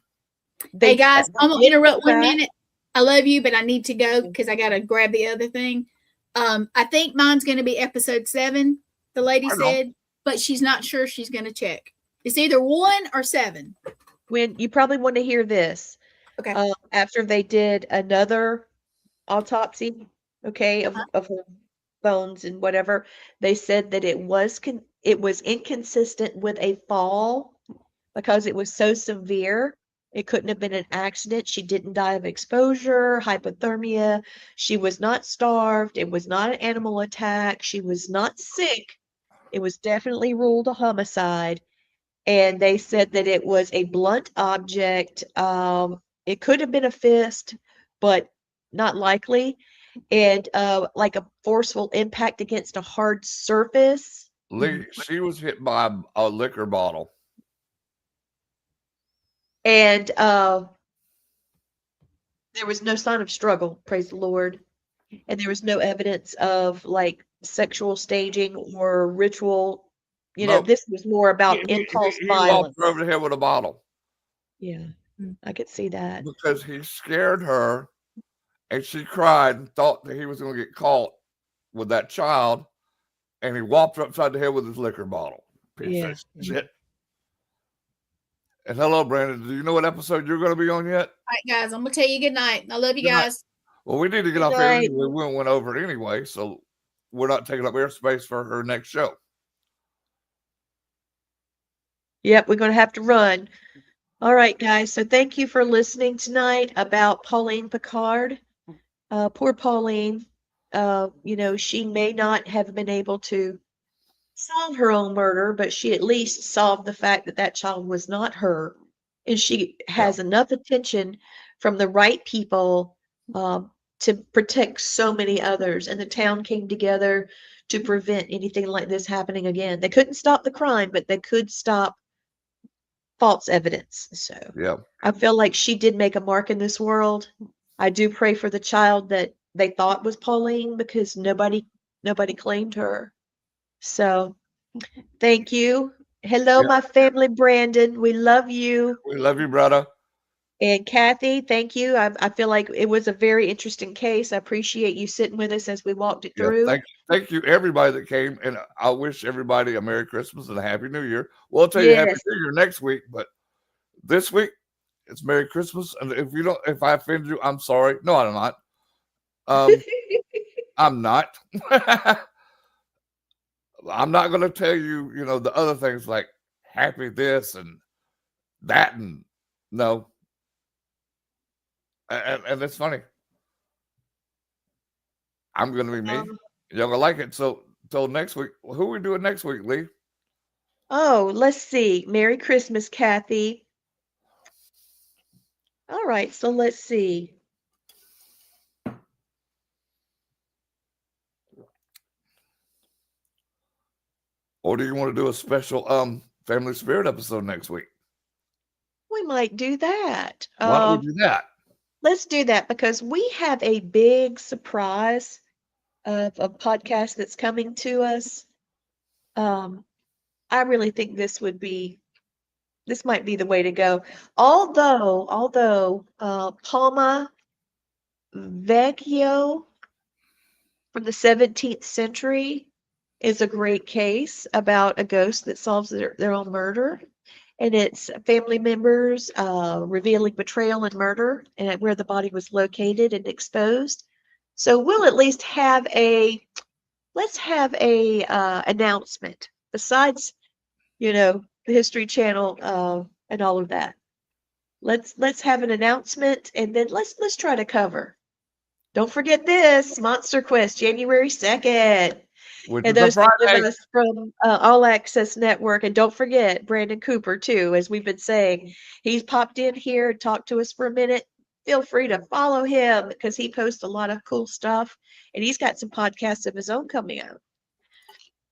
Hey guys, I'm gonna interrupt one back. minute. I love you, but I need to go because I gotta grab the other thing. I think mine's gonna be episode 7, the lady said, but she's not sure. She's gonna check. It's either 1 or 7. When you probably want to hear this. Okay. After they did another autopsy, okay, of her bones and whatever, they said that it was inconsistent with a fall because it was so severe. It couldn't have been an accident. She didn't die of exposure, hypothermia. She was not starved. It was not an animal attack. She was not sick. It was definitely ruled a homicide. And they said that it was a blunt object. It could have been a fist, but not likely. And like a forceful impact against a hard surface. Lee, she was hit by a liquor bottle. And there was no sign of struggle, praise the Lord. And there was no evidence of like sexual staging or ritual. Nope. This was more about impulse violence. He walked her over the head with a bottle. Yeah, I could see that. Because he scared her and she cried and thought that he was going to get caught with that child. And he whopped her upside the head with his liquor bottle. Piece of shit. And hello, Brandon. Do you know what episode you're going to be on yet? All right, guys. I'm gonna tell you good night. I love you guys. Well, we need to get off here anyway. We went over it anyway, so we're not taking up airspace for her next show. Yep, we're going to have to run. All right, guys. So thank you for listening tonight about Pauline Picard. Poor Pauline. She may not have been able to solve her own murder, but she at least solved the fact that that child was not her. And she has enough attention from the right people to protect so many others. And the town came together to prevent anything like this happening again. They couldn't stop the crime, but they could stop false evidence. So I feel like she did make a mark in this world. I do pray for the child that they thought was Pauline because nobody claimed her. So thank you. Hello, my family, Brandon. We love you. We love you, brother. And Kathy, thank you. I feel like it was a very interesting case. I appreciate you sitting with us as we walked it through. Thank you, everybody that came. And I wish everybody a Merry Christmas and a Happy New Year. We'll tell you Happy New Year next week, but this week it's Merry Christmas. And if I offend you, I'm sorry. No, I'm not. I'm not. I'm not going to tell you, the other things like happy this and that and no. And it's funny. I'm going to be me. Y'all going to like it. So till next week. Who are we doing next week, Lee? Oh, let's see. Merry Christmas, Kathy. All right. So let's see. Or do you want to do a special Family Spirit episode next week? We might do that. Why don't we do that? Let's do that because we have a big surprise of a podcast that's coming to us. I really think this might be the way to go. Although Palma Vecchio from the 17th century is a great case about a ghost that solves their own murder. And it's family members revealing betrayal and murder and where the body was located and exposed. So we'll at least have let's have a announcement besides, the History Channel and all of that. Let's have an announcement and then let's try to cover. Don't forget this Monster Quest, January 2nd. Which And is those a of Friday. us from All Access Network, and don't forget Brandon Cooper too, as we've been saying, he's popped in here and talked to us for a minute. Feel free to follow him because he posts a lot of cool stuff, and he's got some podcasts of his own coming out.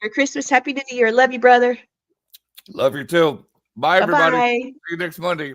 Merry Christmas, Happy New Year, love you, brother. Love you too. Bye, everybody. Bye-bye. See you next Monday.